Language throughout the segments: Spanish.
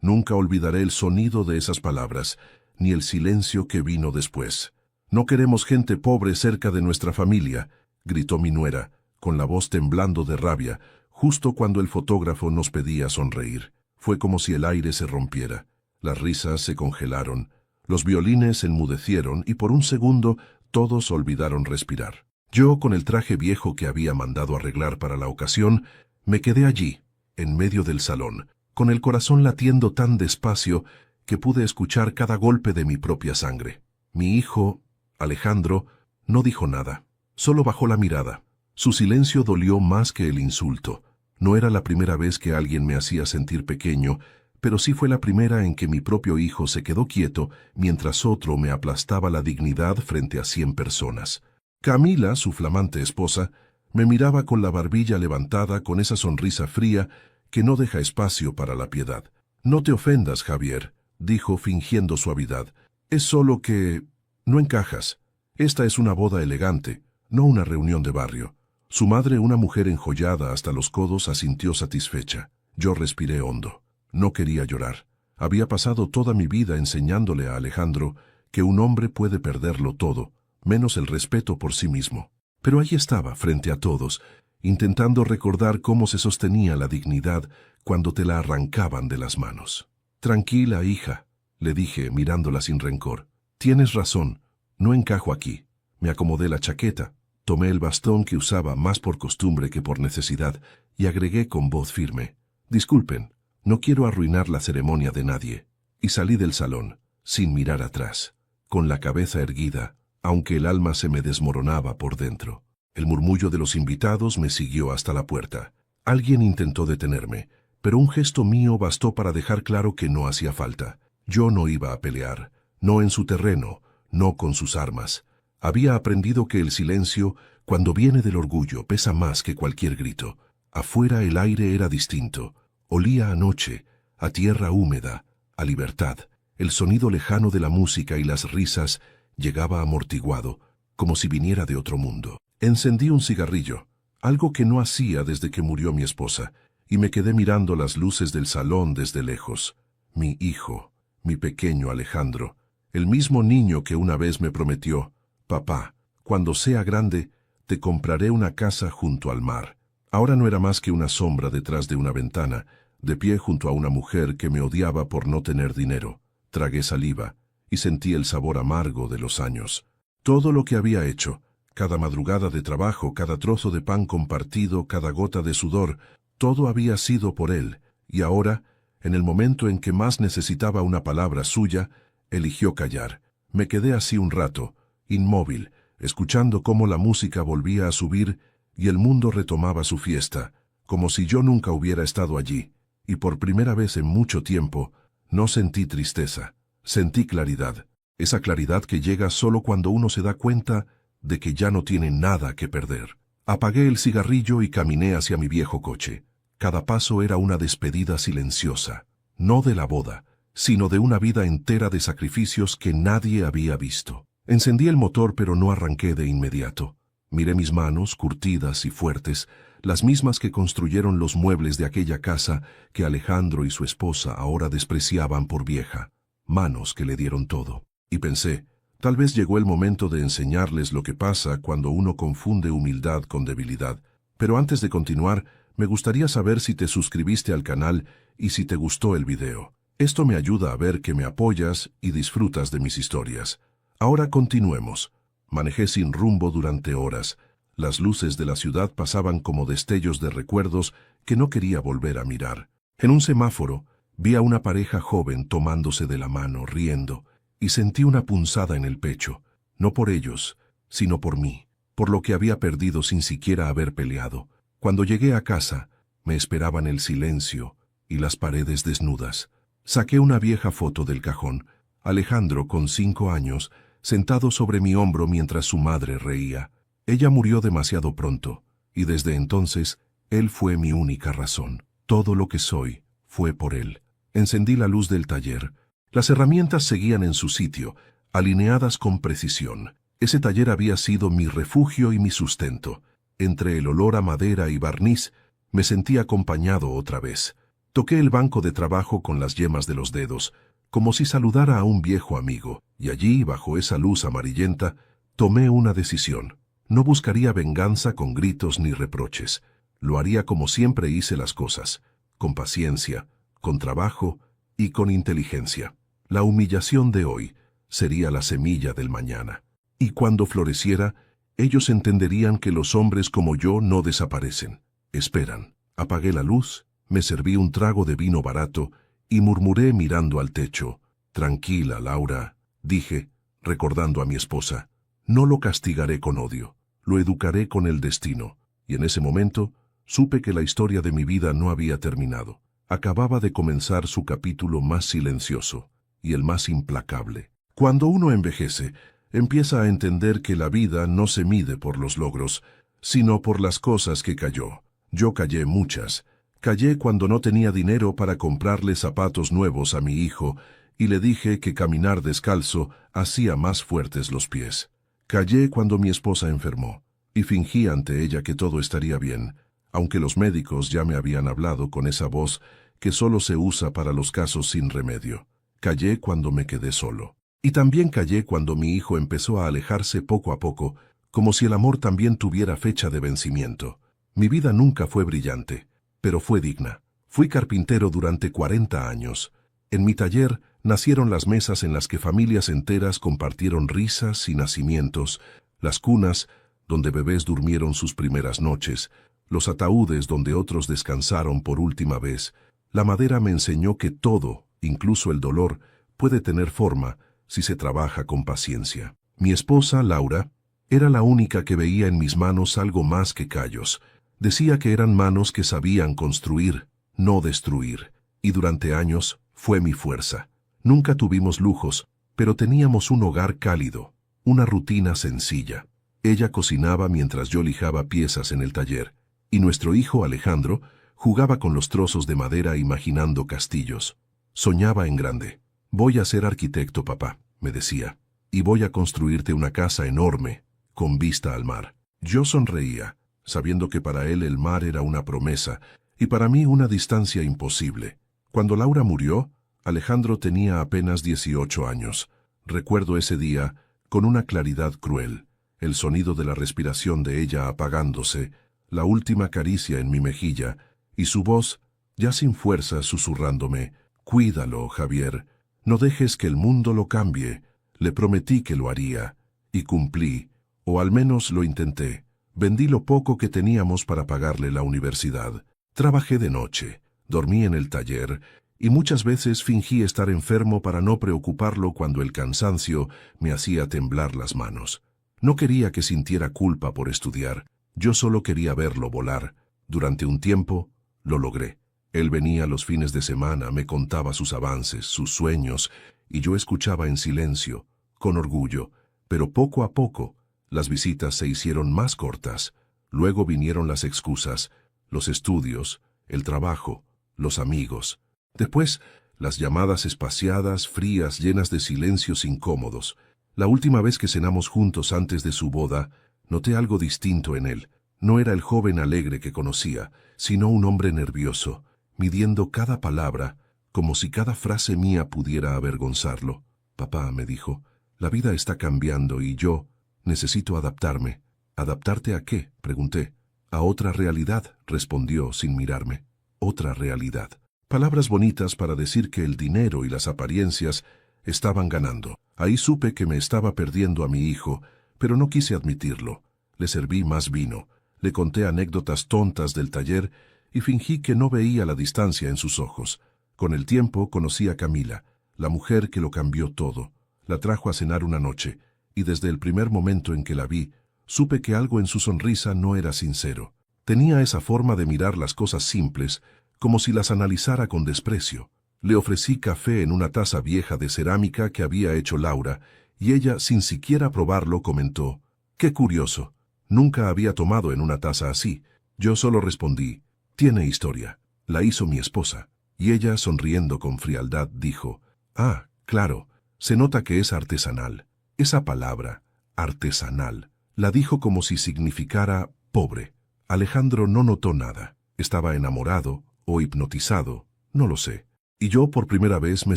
Nunca olvidaré el sonido de esas palabras, ni el silencio que vino después. «No queremos gente pobre cerca de nuestra familia», gritó mi nuera, con la voz temblando de rabia, justo cuando el fotógrafo nos pedía sonreír. Fue como si el aire se rompiera. Las risas se congelaron, los violines enmudecieron y por un segundo todos olvidaron respirar. Yo, con el traje viejo que había mandado arreglar para la ocasión, me quedé allí, en medio del salón, con el corazón latiendo tan despacio que pude escuchar cada golpe de mi propia sangre. Mi hijo, Alejandro, no dijo nada, solo bajó la mirada. Su silencio dolió más que el insulto. No era la primera vez que alguien me hacía sentir pequeño, pero sí fue la primera en que mi propio hijo se quedó quieto mientras otro me aplastaba la dignidad frente a 100 personas. Camila, su flamante esposa, me miraba con la barbilla levantada con esa sonrisa fría que no deja espacio para la piedad. «No te ofendas, Javier», dijo fingiendo suavidad. «Es solo que no encajas. Esta es una boda elegante, no una reunión de barrio». Su madre, una mujer enjollada hasta los codos, asintió satisfecha. Yo respiré hondo. No quería llorar. Había pasado toda mi vida enseñándole a Alejandro que un hombre puede perderlo todo, menos el respeto por sí mismo. Pero ahí estaba, frente a todos, intentando recordar cómo se sostenía la dignidad cuando te la arrancaban de las manos. «Tranquila, hija», le dije, mirándola sin rencor. «Tienes razón, no encajo aquí». Me acomodé la chaqueta, tomé el bastón que usaba más por costumbre que por necesidad y agregué con voz firme: «Disculpen, no quiero arruinar la ceremonia de nadie». Y salí del salón, sin mirar atrás, con la cabeza erguida, aunque el alma se me desmoronaba por dentro. El murmullo de los invitados me siguió hasta la puerta. Alguien intentó detenerme, pero un gesto mío bastó para dejar claro que no hacía falta. Yo no iba a pelear, no en su terreno, no con sus armas. Había aprendido que el silencio, cuando viene del orgullo, pesa más que cualquier grito. Afuera el aire era distinto. Olía a noche, a tierra húmeda, a libertad. El sonido lejano de la música y las risas llegaba amortiguado, como si viniera de otro mundo. Encendí un cigarrillo, algo que no hacía desde que murió mi esposa, y me quedé mirando las luces del salón desde lejos. Mi hijo, mi pequeño Alejandro, el mismo niño que una vez me prometió: «Papá, cuando sea grande, te compraré una casa junto al mar». Ahora no era más que una sombra detrás de una ventana, de pie junto a una mujer que me odiaba por no tener dinero. Tragué saliva y sentí el sabor amargo de los años. Todo lo que había hecho, cada madrugada de trabajo, cada trozo de pan compartido, cada gota de sudor, todo había sido por él, y ahora, en el momento en que más necesitaba una palabra suya, eligió callar. Me quedé así un rato, inmóvil, escuchando cómo la música volvía a subir y el mundo retomaba su fiesta, como si yo nunca hubiera estado allí, y por primera vez en mucho tiempo no sentí tristeza, sentí claridad, esa claridad que llega solo cuando uno se da cuenta de que ya no tiene nada que perder. Apagué el cigarrillo y caminé hacia mi viejo coche. Cada paso era una despedida silenciosa, no de la boda, sino de una vida entera de sacrificios que nadie había visto. Encendí el motor, pero no arranqué de inmediato. Miré mis manos, curtidas y fuertes, las mismas que construyeron los muebles de aquella casa que Alejandro y su esposa ahora despreciaban por vieja. Manos que le dieron todo. Y pensé, tal vez llegó el momento de enseñarles lo que pasa cuando uno confunde humildad con debilidad. Pero antes de continuar, me gustaría saber si te suscribiste al canal y si te gustó el video. Esto me ayuda a ver que me apoyas y disfrutas de mis historias. Ahora continuemos. Manejé sin rumbo durante horas. Las luces de la ciudad pasaban como destellos de recuerdos que no quería volver a mirar. En un semáforo, vi a una pareja joven tomándose de la mano, riendo, y sentí una punzada en el pecho, no por ellos, sino por mí, por lo que había perdido sin siquiera haber peleado. Cuando llegué a casa, me esperaban el silencio y las paredes desnudas. Saqué una vieja foto del cajón, Alejandro con 5 años, sentado sobre mi hombro mientras su madre reía. Ella murió demasiado pronto, y desde entonces, él fue mi única razón. Todo lo que soy fue por él. Encendí la luz del taller. Las herramientas seguían en su sitio, alineadas con precisión. Ese taller había sido mi refugio y mi sustento. Entre el olor a madera y barniz, me sentí acompañado otra vez. Toqué el banco de trabajo con las yemas de los dedos, como si saludara a un viejo amigo, y allí, bajo esa luz amarillenta, tomé una decisión. No buscaría venganza con gritos ni reproches. Lo haría como siempre hice las cosas, con paciencia, con trabajo y con inteligencia. La humillación de hoy sería la semilla del mañana. Y cuando floreciera, ellos entenderían que los hombres como yo no desaparecen. Esperan. Apagué la luz, me serví un trago de vino barato y murmuré mirando al techo. Tranquila, Laura, dije, recordando a mi esposa. No lo castigaré con odio, lo educaré con el destino. Y en ese momento, supe que la historia de mi vida no había terminado. Acababa de comenzar su capítulo más silencioso y el más implacable. Cuando uno envejece, empieza a entender que la vida no se mide por los logros, sino por las cosas que calló. Yo callé muchas. Callé cuando no tenía dinero para comprarle zapatos nuevos a mi hijo y le dije que caminar descalzo hacía más fuertes los pies. Callé cuando mi esposa enfermó y fingí ante ella que todo estaría bien, aunque los médicos ya me habían hablado con esa voz que solo se usa para los casos sin remedio. Callé cuando me quedé solo. Y también callé cuando mi hijo empezó a alejarse poco a poco, como si el amor también tuviera fecha de vencimiento. Mi vida nunca fue brillante, pero fue digna. Fui carpintero durante 40 años. En mi taller nacieron las mesas en las que familias enteras compartieron risas y nacimientos, las cunas donde bebés durmieron sus primeras noches, los ataúdes donde otros descansaron por última vez. La madera me enseñó que todo, incluso el dolor, puede tener forma si se trabaja con paciencia. Mi esposa, Laura, era la única que veía en mis manos algo más que callos. Decía que eran manos que sabían construir, no destruir, y durante años fue mi fuerza. Nunca tuvimos lujos, pero teníamos un hogar cálido, una rutina sencilla. Ella cocinaba mientras yo lijaba piezas en el taller, y nuestro hijo Alejandro jugaba con los trozos de madera imaginando castillos. Soñaba en grande. Voy a ser arquitecto, papá, me decía, y voy a construirte una casa enorme, con vista al mar. Yo sonreía, sabiendo que para él el mar era una promesa, y para mí una distancia imposible. Cuando Laura murió, Alejandro tenía apenas 18 años. Recuerdo ese día con una claridad cruel, el sonido de la respiración de ella apagándose, la última caricia en mi mejilla, y su voz, ya sin fuerza, susurrándome, «Cuídalo, Javier, no dejes que el mundo lo cambie». Le prometí que lo haría, y cumplí, o al menos lo intenté. Vendí lo poco que teníamos para pagarle la universidad. Trabajé de noche, dormí en el taller, y muchas veces fingí estar enfermo para no preocuparlo cuando el cansancio me hacía temblar las manos. No quería que sintiera culpa por estudiar, yo solo quería verlo volar. Durante un tiempo, lo logré. Él venía los fines de semana, me contaba sus avances, sus sueños, y yo escuchaba en silencio, con orgullo, pero poco a poco, las visitas se hicieron más cortas. Luego vinieron las excusas, los estudios, el trabajo, los amigos. Después, las llamadas espaciadas, frías, llenas de silencios incómodos. La última vez que cenamos juntos antes de su boda, noté algo distinto en él. No era el joven alegre que conocía, sino un hombre nervioso, midiendo cada palabra, como si cada frase mía pudiera avergonzarlo. «Papá», me dijo, «la vida está cambiando y yo necesito adaptarme». «¿Adaptarte a qué?», pregunté. «A otra realidad», respondió sin mirarme. «Otra realidad». Palabras bonitas para decir que el dinero y las apariencias estaban ganando. Ahí supe que me estaba perdiendo a mi hijo, pero no quise admitirlo. Le serví más vino, le conté anécdotas tontas del taller y fingí que no veía la distancia en sus ojos. Con el tiempo conocí a Camila, la mujer que lo cambió todo. La trajo a cenar una noche, y desde el primer momento en que la vi, supe que algo en su sonrisa no era sincero. Tenía esa forma de mirar las cosas simples, como si las analizara con desprecio. Le ofrecí café en una taza vieja de cerámica que había hecho Laura, y ella, sin siquiera probarlo, comentó, «Qué curioso, nunca había tomado en una taza así». Yo solo respondí, «Tiene historia, la hizo mi esposa». Y ella, sonriendo con frialdad, dijo, «Ah, claro, se nota que es artesanal». Esa palabra, artesanal, la dijo como si significara pobre. Alejandro no notó nada. Estaba enamorado o hipnotizado, No lo sé. Y yo por primera vez me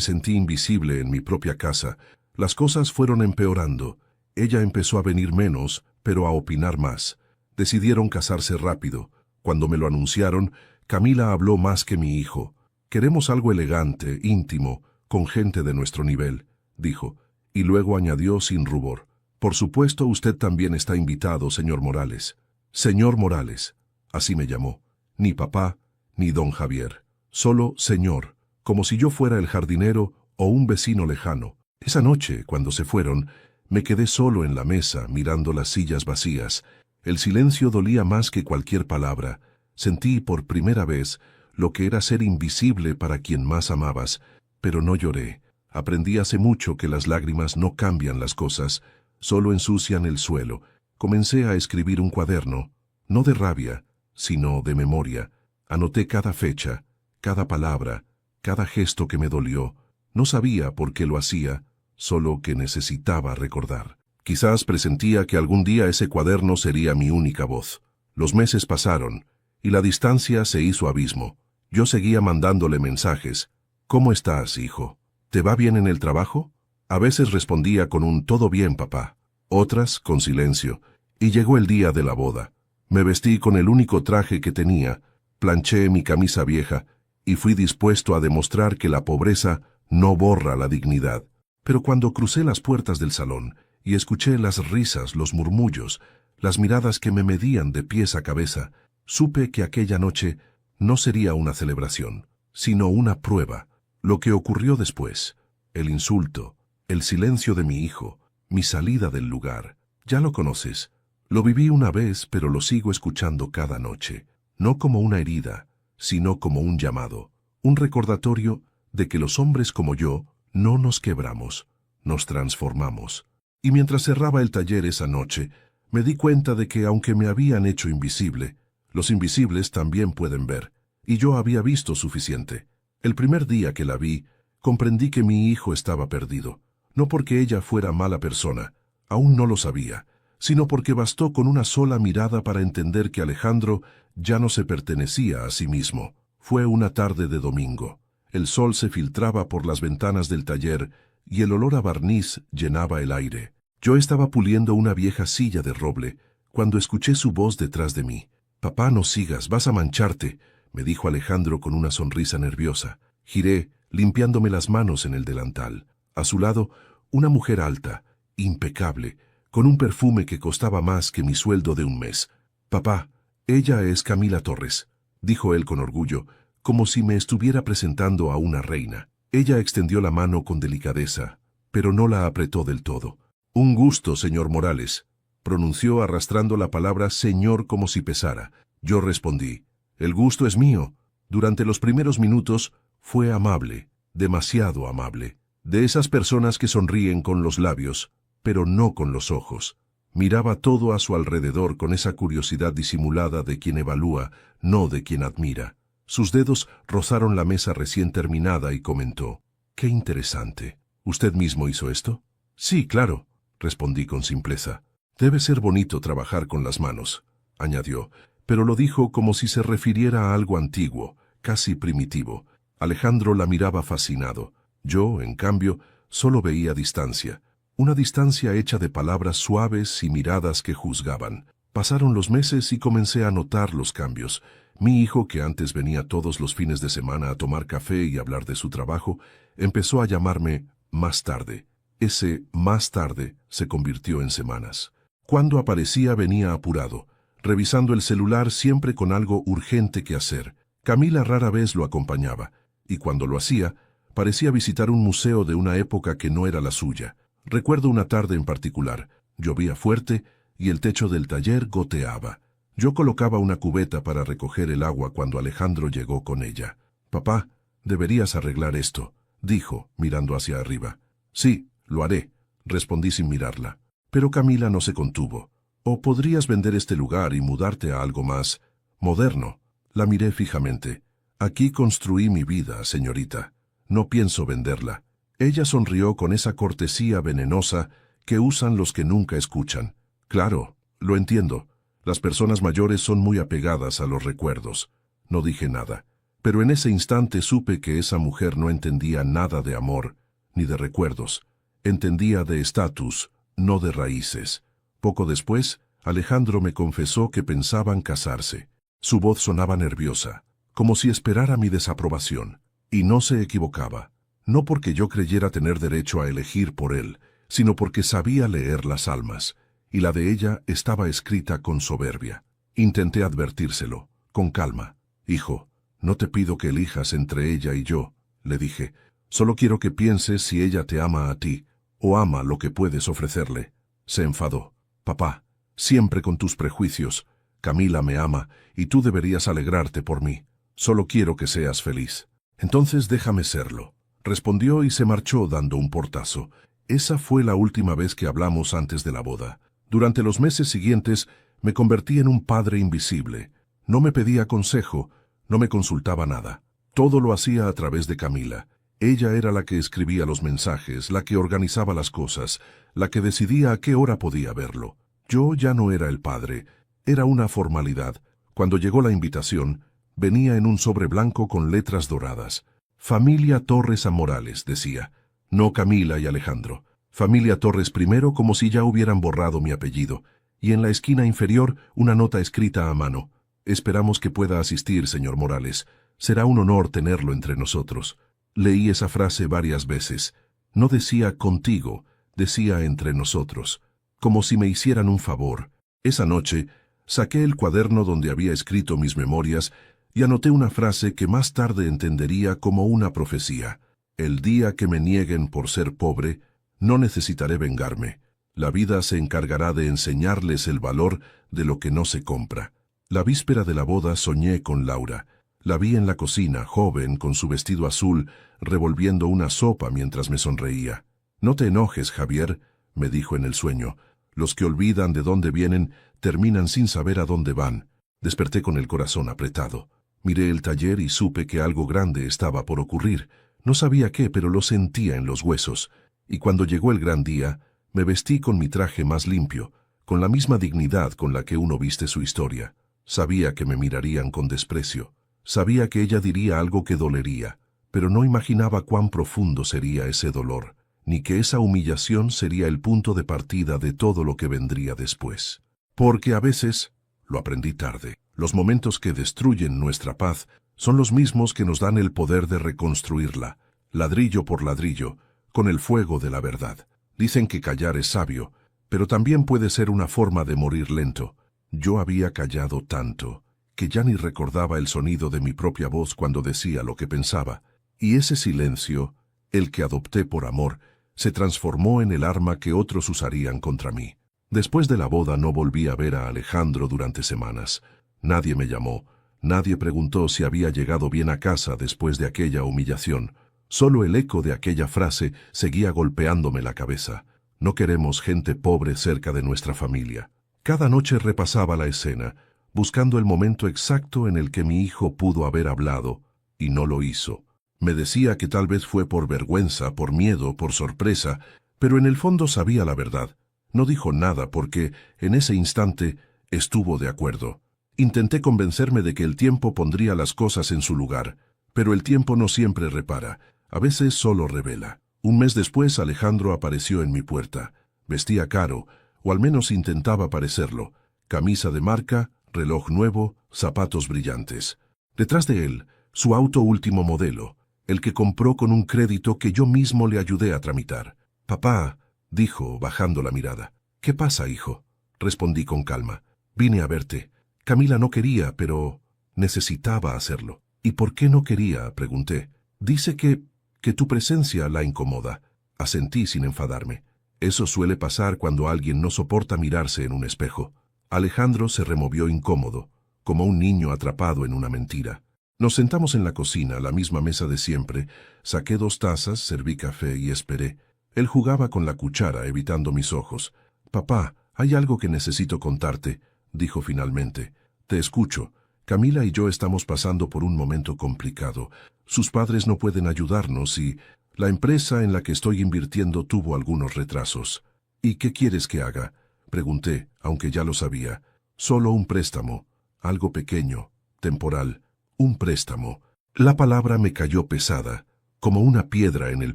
sentí invisible en mi propia casa. Las cosas fueron empeorando. Ella empezó a venir menos, pero a opinar más. Decidieron casarse rápido. Cuando me lo anunciaron, Camila habló más que mi hijo. Queremos algo elegante, íntimo, con gente de nuestro nivel, dijo, y luego añadió sin rubor. Por supuesto, usted también está invitado, señor Morales. Señor Morales, así me llamó. Ni papá, ni don Javier. Solo señor, como si yo fuera el jardinero o un vecino lejano. Esa noche, cuando se fueron, me quedé solo en la mesa, mirando las sillas vacías. El silencio dolía más que cualquier palabra. Sentí por primera vez lo que era ser invisible para quien más amabas, pero no lloré. Aprendí hace mucho que las lágrimas no cambian las cosas, solo ensucian el suelo. Comencé a escribir un cuaderno, no de rabia, sino de memoria. Anoté cada fecha, cada palabra, cada gesto que me dolió. No sabía por qué lo hacía, solo que necesitaba recordar. Quizás presentía que algún día ese cuaderno sería mi única voz. Los meses pasaron, y la distancia se hizo abismo. Yo seguía mandándole mensajes. ¿Cómo estás, hijo? ¿Te va bien en el trabajo? A veces respondía con un «todo bien, papá», otras con silencio, y llegó el día de la boda. Me vestí con el único traje que tenía, planché mi camisa vieja, y fui dispuesto a demostrar que la pobreza no borra la dignidad. Pero cuando crucé las puertas del salón y escuché las risas, los murmullos, las miradas que me medían de pies a cabeza, supe que aquella noche no sería una celebración, sino una prueba. Lo que ocurrió después, el insulto, el silencio de mi hijo, mi salida del lugar, ya lo conoces. Lo viví una vez, pero lo sigo escuchando cada noche, no como una herida, sino como un llamado, un recordatorio de que los hombres como yo no nos quebramos, nos transformamos. Y mientras cerraba el taller esa noche, me di cuenta de que aunque me habían hecho invisible, los invisibles también pueden ver, y yo había visto suficiente. El primer día que la vi, comprendí que mi hijo estaba perdido, no porque ella fuera mala persona, aún no lo sabía, sino porque bastó con una sola mirada para entender que Alejandro ya no se pertenecía a sí mismo. Fue una tarde de domingo. El sol se filtraba por las ventanas del taller y el olor a barniz llenaba el aire. Yo estaba puliendo una vieja silla de roble cuando escuché su voz detrás de mí. «Papá, no sigas, vas a mancharte», me dijo Alejandro con una sonrisa nerviosa. Giré, limpiándome las manos en el delantal. A su lado, una mujer alta, impecable, con un perfume que costaba más que mi sueldo de un mes. «Papá, ella es Camila Torres», dijo él con orgullo, como si me estuviera presentando a una reina. Ella extendió la mano con delicadeza, pero no la apretó del todo. «Un gusto, señor Morales», pronunció arrastrando la palabra señor como si pesara. Yo respondí, «El gusto es mío». Durante los primeros minutos fue amable, demasiado amable, de esas personas que sonríen con los labios, pero no con los ojos. Miraba todo a su alrededor con esa curiosidad disimulada de quien evalúa, no de quien admira. Sus dedos rozaron la mesa recién terminada y comentó, «Qué interesante. ¿Usted mismo hizo esto?» «Sí, claro», respondí con simpleza. «Debe ser bonito trabajar con las manos», añadió, pero lo dijo como si se refiriera a algo antiguo, casi primitivo. Alejandro la miraba fascinado. Yo, en cambio, solo veía distancia. Una distancia hecha de palabras suaves y miradas que juzgaban. Pasaron los meses y comencé a notar los cambios. Mi hijo, que antes venía todos los fines de semana a tomar café y hablar de su trabajo, empezó a llamarme más tarde. Ese más tarde se convirtió en semanas. Cuando aparecía venía apurado, revisando el celular siempre con algo urgente que hacer. Camila rara vez lo acompañaba, y cuando lo hacía, parecía visitar un museo de una época que no era la suya. Recuerdo una tarde en particular. Llovía fuerte y el techo del taller goteaba. Yo colocaba una cubeta para recoger el agua cuando Alejandro llegó con ella. «Papá, deberías arreglar esto», dijo, mirando hacia arriba. «Sí, lo haré», respondí sin mirarla. Pero Camila no se contuvo. «O podrías vender este lugar y mudarte a algo más moderno». La miré fijamente. «Aquí construí mi vida, señorita. No pienso venderla». Ella sonrió con esa cortesía venenosa que usan los que nunca escuchan. «Claro, lo entiendo. Las personas mayores son muy apegadas a los recuerdos». No dije nada. Pero en ese instante supe que esa mujer no entendía nada de amor, ni de recuerdos. Entendía de estatus, no de raíces. Poco después, Alejandro me confesó que pensaban casarse. Su voz sonaba nerviosa, como si esperara mi desaprobación. Y no se equivocaba. No porque yo creyera tener derecho a elegir por él, sino porque sabía leer las almas, y la de ella estaba escrita con soberbia. Intenté advertírselo, con calma. Hijo, no te pido que elijas entre ella y yo, le dije. Solo quiero que pienses si ella te ama a ti, o ama lo que puedes ofrecerle. Se enfadó. Papá, siempre con tus prejuicios. Camila me ama, y tú deberías alegrarte por mí. Solo quiero que seas feliz. Entonces déjame serlo. Respondió y se marchó dando un portazo. Esa fue la última vez que hablamos antes de la boda. Durante los meses siguientes me convertí en un padre invisible. No me pedía consejo, no me consultaba nada. Todo lo hacía a través de Camila. Ella era la que escribía los mensajes, la que organizaba las cosas, la que decidía a qué hora podía verlo. Yo ya no era el padre, era una formalidad. Cuando llegó la invitación, venía en un sobre blanco con letras doradas. Familia Torres a Morales, decía. No Camila y Alejandro. Familia Torres primero, como si ya hubieran borrado mi apellido. Y en la esquina inferior, una nota escrita a mano. Esperamos que pueda asistir, señor Morales. Será un honor tenerlo entre nosotros. Leí esa frase varias veces. No decía contigo, decía entre nosotros. Como si me hicieran un favor. Esa noche, saqué el cuaderno donde había escrito mis memorias y anoté una frase que más tarde entendería como una profecía. El día que me nieguen por ser pobre, no necesitaré vengarme. La vida se encargará de enseñarles el valor de lo que no se compra. La víspera de la boda soñé con Laura. La vi en la cocina, joven, con su vestido azul, revolviendo una sopa mientras me sonreía. No te enojes, Javier, me dijo en el sueño. Los que olvidan de dónde vienen terminan sin saber a dónde van. Desperté con el corazón apretado. Miré el taller y supe que algo grande estaba por ocurrir. No sabía qué, pero lo sentía en los huesos. Y cuando llegó el gran día, me vestí con mi traje más limpio, con la misma dignidad con la que uno viste su historia. Sabía que me mirarían con desprecio. Sabía que ella diría algo que dolería, pero no imaginaba cuán profundo sería ese dolor, ni que esa humillación sería el punto de partida de todo lo que vendría después. Porque a veces, lo aprendí tarde, los momentos que destruyen nuestra paz son los mismos que nos dan el poder de reconstruirla, ladrillo por ladrillo, con el fuego de la verdad. Dicen que callar es sabio, pero también puede ser una forma de morir lento. Yo había callado tanto que ya ni recordaba el sonido de mi propia voz cuando decía lo que pensaba, y ese silencio, el que adopté por amor, se transformó en el arma que otros usarían contra mí. Después de la boda no volví a ver a Alejandro durante semanas. Nadie me llamó, nadie preguntó si había llegado bien a casa después de aquella humillación. Solo el eco de aquella frase seguía golpeándome la cabeza. No queremos gente pobre cerca de nuestra familia. Cada noche repasaba la escena, buscando el momento exacto en el que mi hijo pudo haber hablado, y no lo hizo. Me decía que tal vez fue por vergüenza, por miedo, por sorpresa, pero en el fondo sabía la verdad. No dijo nada porque, en ese instante, estuvo de acuerdo. Intenté convencerme de que el tiempo pondría las cosas en su lugar, pero el tiempo no siempre repara, a veces solo revela. Un mes después Alejandro apareció en mi puerta. Vestía caro, o al menos intentaba parecerlo. Camisa de marca, reloj nuevo, zapatos brillantes. Detrás de él, su auto último modelo, el que compró con un crédito que yo mismo le ayudé a tramitar. «Papá», dijo, bajando la mirada. «¿Qué pasa, hijo?», respondí con calma. «Vine a verte. Camila no quería, pero necesitaba hacerlo». «¿Y por qué no quería?», pregunté. «Dice que tu presencia la incomoda». Asentí sin enfadarme. Eso suele pasar cuando alguien no soporta mirarse en un espejo. Alejandro se removió incómodo, como un niño atrapado en una mentira. Nos sentamos en la cocina, a la misma mesa de siempre. Saqué 2 tazas, serví café y esperé. Él jugaba con la cuchara, evitando mis ojos. «Papá, hay algo que necesito contarte», dijo finalmente. «Te escucho. Camila y yo estamos pasando por un momento complicado. Sus padres no pueden ayudarnos y la empresa en la que estoy invirtiendo tuvo algunos retrasos». «¿Y qué quieres que haga?», pregunté, aunque ya lo sabía. «Solo un préstamo, algo pequeño, temporal, un préstamo». La palabra me cayó pesada, como una piedra en el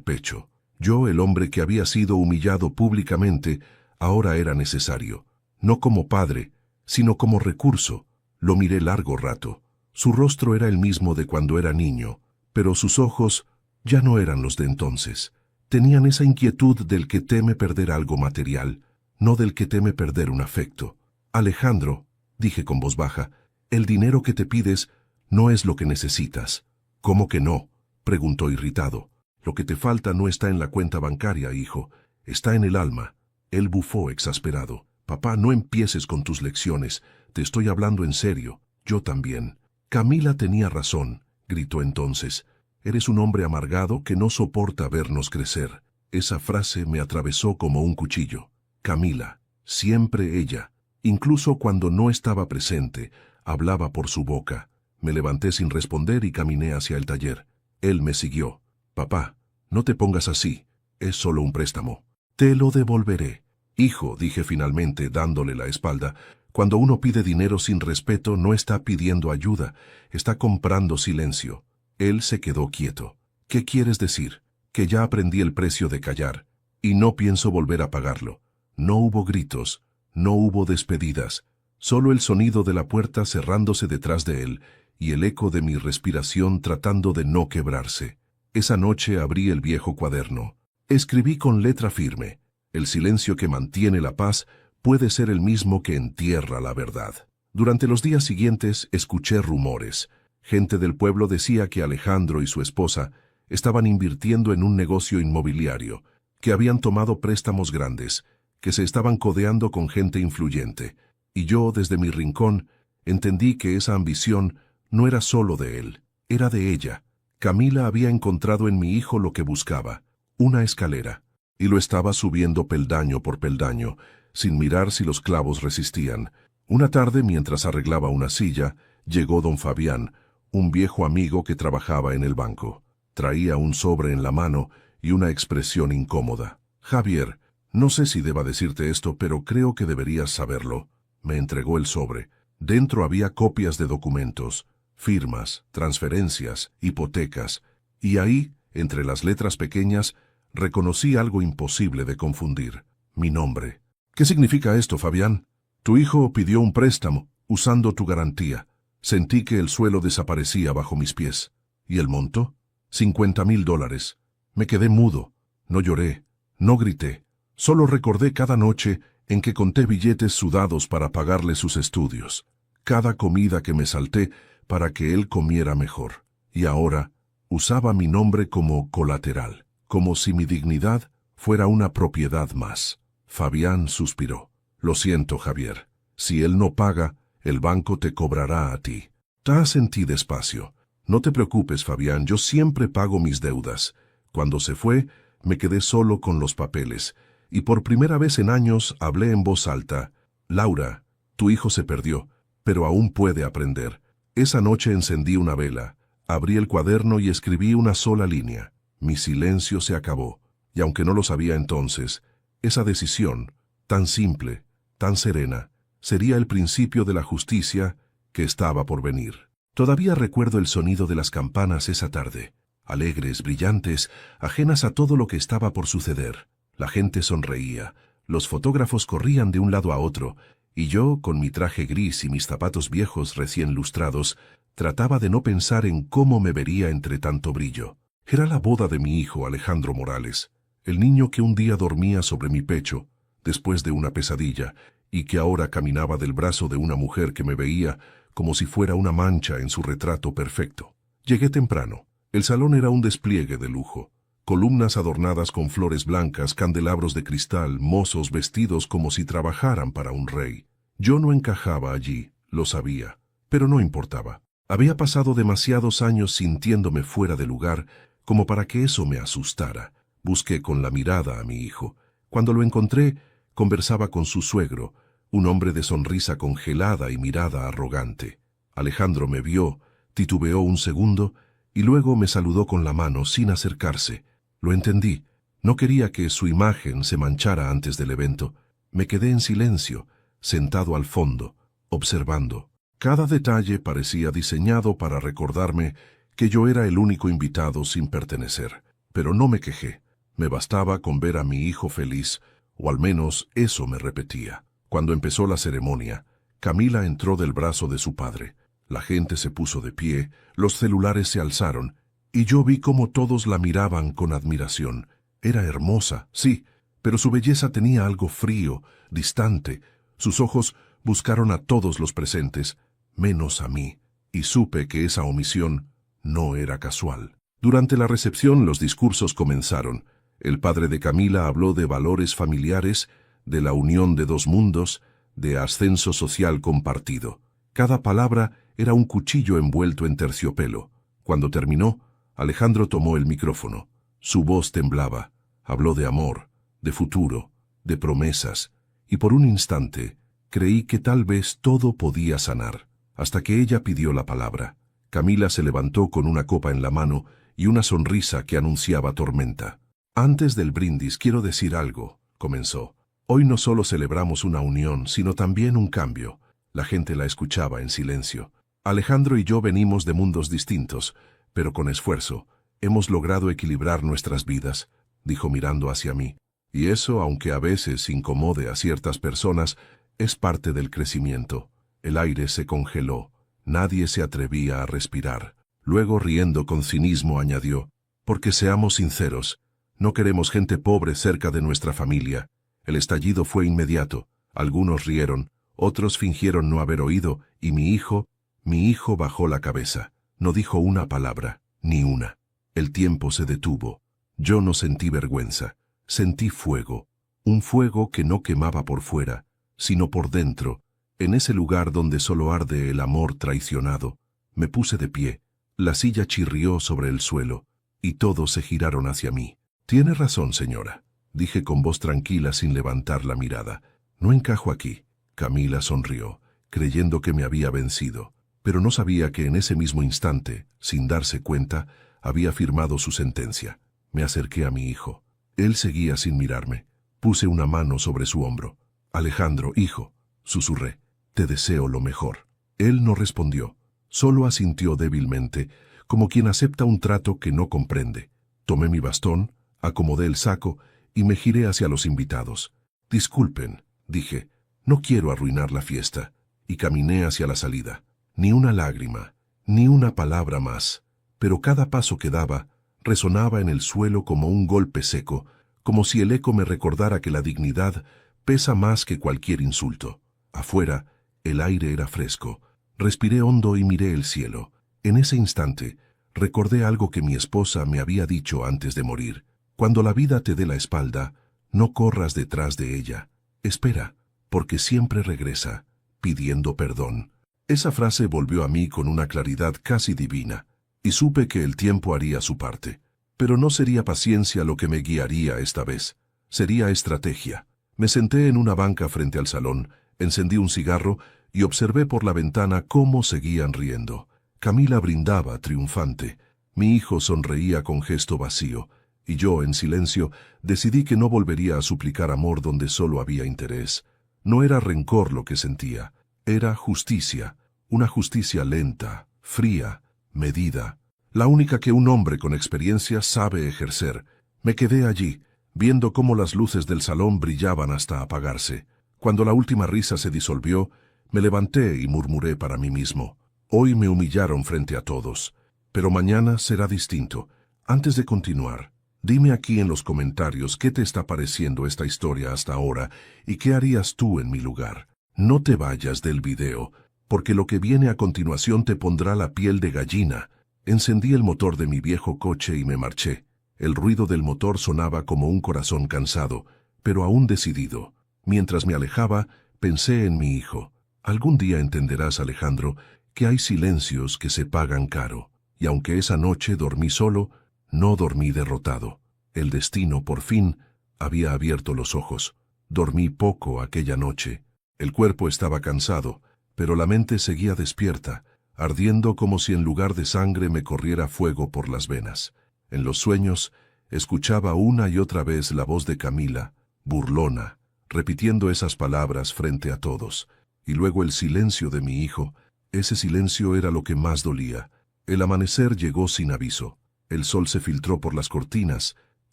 pecho. Yo, el hombre que había sido humillado públicamente, ahora era necesario. No como padre, sino como recurso. Lo miré largo rato. Su rostro era el mismo de cuando era niño, pero sus ojos ya no eran los de entonces. Tenían esa inquietud del que teme perder algo material, no del que teme perder un afecto. Alejandro, dije con voz baja, el dinero que te pides no es lo que necesitas. ¿Cómo que no?, preguntó irritado. Lo que te falta no está en la cuenta bancaria, hijo, está en el alma. Él bufó exasperado. Papá, no empieces con tus lecciones, te estoy hablando en serio, yo también. Camila tenía razón, gritó entonces. Eres un hombre amargado que no soporta vernos crecer. Esa frase me atravesó como un cuchillo. Camila, siempre ella, incluso cuando no estaba presente, hablaba por su boca. Me levanté sin responder y caminé hacia el taller. Él me siguió. Papá, no te pongas así, es solo un préstamo. Te lo devolveré. Hijo, dije finalmente, dándole la espalda, cuando uno pide dinero sin respeto no está pidiendo ayuda, está comprando silencio. Él se quedó quieto. ¿Qué quieres decir? Que ya aprendí el precio de callar, y no pienso volver a pagarlo. No hubo gritos, no hubo despedidas, solo el sonido de la puerta cerrándose detrás de él, y el eco de mi respiración tratando de no quebrarse. Esa noche abrí el viejo cuaderno. Escribí con letra firme. El silencio que mantiene la paz puede ser el mismo que entierra la verdad. Durante los días siguientes escuché rumores. Gente del pueblo decía que Alejandro y su esposa estaban invirtiendo en un negocio inmobiliario, que habían tomado préstamos grandes, que se estaban codeando con gente influyente. Y yo, desde mi rincón, entendí que esa ambición no era solo de él, era de ella. Camila había encontrado en mi hijo lo que buscaba, una escalera, y lo estaba subiendo peldaño por peldaño, sin mirar si los clavos resistían. Una tarde, mientras arreglaba una silla, llegó don Fabián, un viejo amigo que trabajaba en el banco. Traía un sobre en la mano y una expresión incómoda. Javier, no sé si deba decirte esto, pero creo que deberías saberlo. Me entregó el sobre. Dentro había copias de documentos, firmas, transferencias, hipotecas, y ahí, entre las letras pequeñas, reconocí algo imposible de confundir. Mi nombre. ¿Qué significa esto, Fabián? Tu hijo pidió un préstamo, usando tu garantía. Sentí que el suelo desaparecía bajo mis pies. ¿Y el monto? $50,000. Me quedé mudo. No lloré, no grité. Solo recordé cada noche en que conté billetes sudados para pagarle sus estudios. Cada comida que me salté para que él comiera mejor. Y ahora usaba mi nombre como colateral, como si mi dignidad fuera una propiedad más. Fabián suspiró. Lo siento, Javier. Si él no paga, el banco te cobrará a ti. Asentí despacio. No te preocupes, Fabián, yo siempre pago mis deudas. Cuando se fue, me quedé solo con los papeles, y por primera vez en años hablé en voz alta. Laura, tu hijo se perdió, pero aún puede aprender. Esa noche encendí una vela, abrí el cuaderno y escribí una sola línea. Mi silencio se acabó, y aunque no lo sabía entonces, esa decisión, tan simple, tan serena, sería el principio de la justicia que estaba por venir. Todavía recuerdo el sonido de las campanas esa tarde, alegres, brillantes, ajenas a todo lo que estaba por suceder. La gente sonreía, los fotógrafos corrían de un lado a otro, y yo, con mi traje gris y mis zapatos viejos recién lustrados, trataba de no pensar en cómo me vería entre tanto brillo. Era la boda de mi hijo Alejandro Morales, el niño que un día dormía sobre mi pecho, después de una pesadilla, y que ahora caminaba del brazo de una mujer que me veía como si fuera una mancha en su retrato perfecto. Llegué temprano. El salón era un despliegue de lujo. Columnas adornadas con flores blancas, candelabros de cristal, mozos vestidos como si trabajaran para un rey. Yo no encajaba allí, lo sabía, pero no importaba. Había pasado demasiados años sintiéndome fuera de lugar como para que eso me asustara. Busqué con la mirada a mi hijo. Cuando lo encontré, conversaba con su suegro, un hombre de sonrisa congelada y mirada arrogante. Alejandro me vio, titubeó un segundo y luego me saludó con la mano sin acercarse. Lo entendí. No quería que su imagen se manchara antes del evento. Me quedé en silencio, sentado al fondo, observando. Cada detalle parecía diseñado para recordarme que yo era el único invitado sin pertenecer. Pero no me quejé. Me bastaba con ver a mi hijo feliz, o al menos eso me repetía. Cuando empezó la ceremonia, Camila entró del brazo de su padre. La gente se puso de pie, los celulares se alzaron, y yo vi cómo todos la miraban con admiración. Era hermosa, sí, pero su belleza tenía algo frío, distante. Sus ojos buscaron a todos los presentes, menos a mí, y supe que esa omisión no era casual. Durante la recepción los discursos comenzaron. El padre de Camila habló de valores familiares, de la unión de dos mundos, de ascenso social compartido. Cada palabra era un cuchillo envuelto en terciopelo. Cuando terminó, Alejandro tomó el micrófono. Su voz temblaba. Habló de amor, de futuro, de promesas, y por un instante creí que tal vez todo podía sanar, hasta que ella pidió la palabra. Camila se levantó con una copa en la mano y una sonrisa que anunciaba tormenta. Antes del brindis quiero decir algo, comenzó. Hoy no solo celebramos una unión, sino también un cambio. La gente la escuchaba en silencio. Alejandro y yo venimos de mundos distintos, pero con esfuerzo hemos logrado equilibrar nuestras vidas, dijo mirando hacia mí. Y eso, aunque a veces incomode a ciertas personas, es parte del crecimiento. El aire se congeló. Nadie se atrevía a respirar. Luego, riendo con cinismo, añadió, porque seamos sinceros, no queremos gente pobre cerca de nuestra familia. El estallido fue inmediato. Algunos rieron, otros fingieron no haber oído, y mi hijo bajó la cabeza. No dijo una palabra, ni una. El tiempo se detuvo. Yo no sentí vergüenza. Sentí fuego. Un fuego que no quemaba por fuera, sino por dentro. En ese lugar donde solo arde el amor traicionado. Me puse de pie. La silla chirrió sobre el suelo, y todos se giraron hacia mí. Tiene razón, señora, dije con voz tranquila sin levantar la mirada. No encajo aquí. Camila sonrió, creyendo que me había vencido, pero no sabía que en ese mismo instante, sin darse cuenta, había firmado su sentencia. Me acerqué a mi hijo. Él seguía sin mirarme. Puse una mano sobre su hombro. Alejandro, hijo, susurré, te deseo lo mejor. Él no respondió, solo asintió débilmente, como quien acepta un trato que no comprende. Tomé mi bastón, acomodé el saco y me giré hacia los invitados. Disculpen, dije, no quiero arruinar la fiesta, y caminé hacia la salida. Ni una lágrima, ni una palabra más, pero cada paso que daba resonaba en el suelo como un golpe seco, como si el eco me recordara que la dignidad pesa más que cualquier insulto. Afuera, el aire era fresco. Respiré hondo y miré el cielo. En ese instante, recordé algo que mi esposa me había dicho antes de morir. Cuando la vida te dé la espalda, no corras detrás de ella. Espera, porque siempre regresa, pidiendo perdón. Esa frase volvió a mí con una claridad casi divina, y supe que el tiempo haría su parte. Pero no sería paciencia lo que me guiaría esta vez. Sería estrategia. Me senté en una banca frente al salón, encendí un cigarro y observé por la ventana cómo seguían riendo. Camila brindaba triunfante. Mi hijo sonreía con gesto vacío, y yo, en silencio, decidí que no volvería a suplicar amor donde solo había interés. No era rencor lo que sentía, era justicia, una justicia lenta, fría, medida, la única que un hombre con experiencia sabe ejercer. Me quedé allí, viendo cómo las luces del salón brillaban hasta apagarse. Cuando la última risa se disolvió, me levanté y murmuré para mí mismo. Hoy me humillaron frente a todos, pero mañana será distinto. Antes de continuar, dime aquí en los comentarios qué te está pareciendo esta historia hasta ahora y qué harías tú en mi lugar. No te vayas del video, porque lo que viene a continuación te pondrá la piel de gallina. Encendí el motor de mi viejo coche y me marché. El ruido del motor sonaba como un corazón cansado, pero aún decidido. Mientras me alejaba, pensé en mi hijo. Algún día entenderás, Alejandro, que hay silencios que se pagan caro. Y aunque esa noche dormí solo, no dormí derrotado. El destino, por fin, había abierto los ojos. Dormí poco aquella noche. El cuerpo estaba cansado, pero la mente seguía despierta, ardiendo como si en lugar de sangre me corriera fuego por las venas. En los sueños, escuchaba una y otra vez la voz de Camila, burlona, repitiendo esas palabras frente a todos. Y luego el silencio de mi hijo. Ese silencio era lo que más dolía. El amanecer llegó sin aviso. El sol se filtró por las cortinas,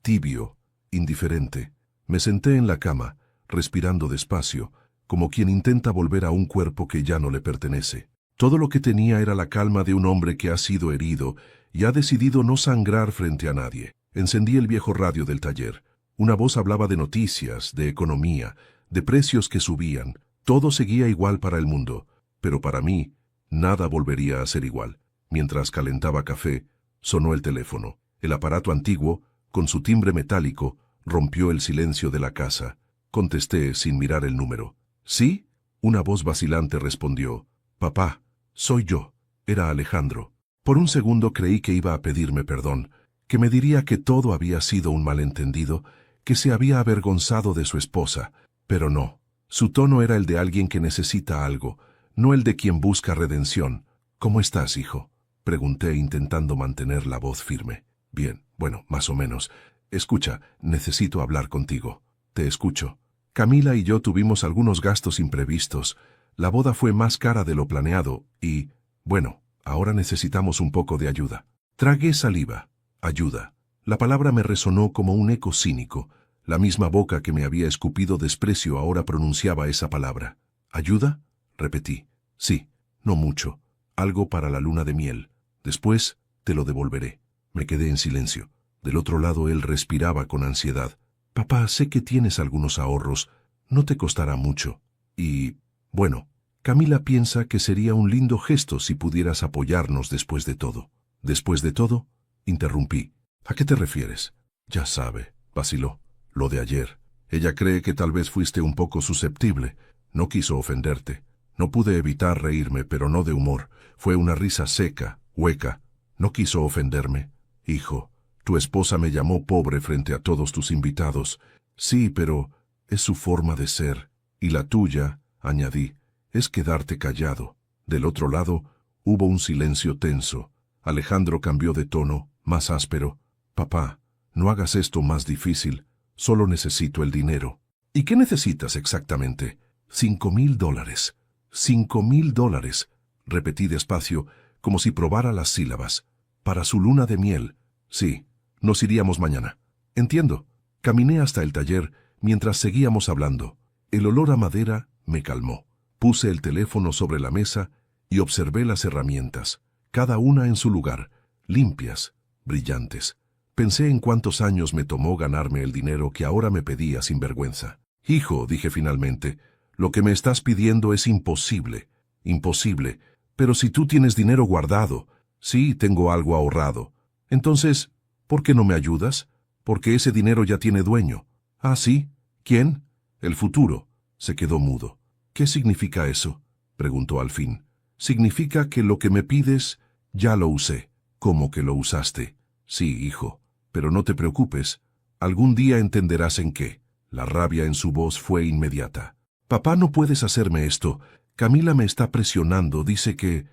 tibio, indiferente. Me senté en la cama, respirando despacio, como quien intenta volver a un cuerpo que ya no le pertenece. Todo lo que tenía era la calma de un hombre que ha sido herido y ha decidido no sangrar frente a nadie. Encendí el viejo radio del taller. Una voz hablaba de noticias, de economía, de precios que subían. Todo seguía igual para el mundo, pero para mí, nada volvería a ser igual. Mientras calentaba café, sonó el teléfono. El aparato antiguo, con su timbre metálico, rompió el silencio de la casa. Contesté sin mirar el número. ¿Sí? Una voz vacilante respondió. Papá, soy yo. Era Alejandro. Por un segundo creí que iba a pedirme perdón, que me diría que todo había sido un malentendido, que se había avergonzado de su esposa, pero no. Su tono era el de alguien que necesita algo, no el de quien busca redención. ¿Cómo estás, hijo?, pregunté intentando mantener la voz firme. Bien, bueno, más o menos. Escucha, necesito hablar contigo. Te escucho. Camila y yo tuvimos algunos gastos imprevistos. La boda fue más cara de lo planeado y, bueno, ahora necesitamos un poco de ayuda. Tragué saliva. Ayuda. La palabra me resonó como un eco cínico. La misma boca que me había escupido desprecio ahora pronunciaba esa palabra. ¿Ayuda?, repetí. Sí, no mucho. Algo para la luna de miel. Después te lo devolveré. Me quedé en silencio. Del otro lado él respiraba con ansiedad. Papá, sé que tienes algunos ahorros. No te costará mucho. Y, bueno, Camila piensa que sería un lindo gesto si pudieras apoyarnos después de todo. ¿Después de todo?, interrumpí. ¿A qué te refieres? Ya sabe, vaciló. Lo de ayer. Ella cree que tal vez fuiste un poco susceptible. No quiso ofenderte. No pude evitar reírme, pero no de humor. Fue una risa seca, hueca. No quiso ofenderme. Hijo, tu esposa me llamó pobre frente a todos tus invitados. Sí, pero es su forma de ser. Y la tuya, añadí, es quedarte callado. Del otro lado, hubo un silencio tenso. Alejandro cambió de tono, más áspero. Papá, no hagas esto más difícil. Solo necesito el dinero. ¿Y qué necesitas exactamente? $5,000. $5,000, repetí despacio, como si probara las sílabas. Para su luna de miel. Sí, nos iríamos mañana. Entiendo. Caminé hasta el taller mientras seguíamos hablando. El olor a madera me calmó. Puse el teléfono sobre la mesa y observé las herramientas, cada una en su lugar, limpias, brillantes. Pensé en cuántos años me tomó ganarme el dinero que ahora me pedía sin vergüenza. Hijo, dije finalmente, lo que me estás pidiendo es imposible. Imposible. Pero si tú tienes dinero guardado, sí, tengo algo ahorrado. Entonces, ¿por qué no me ayudas? Porque ese dinero ya tiene dueño. ¿Ah, sí? ¿Quién? El futuro. Se quedó mudo. ¿Qué significa eso?, preguntó al fin. Significa que lo que me pides, ya lo usé. ¿Cómo que lo usaste? Sí, hijo. Pero no te preocupes. Algún día entenderás en qué. La rabia en su voz fue inmediata. Papá, no puedes hacerme esto. Camila me está presionando. Dice que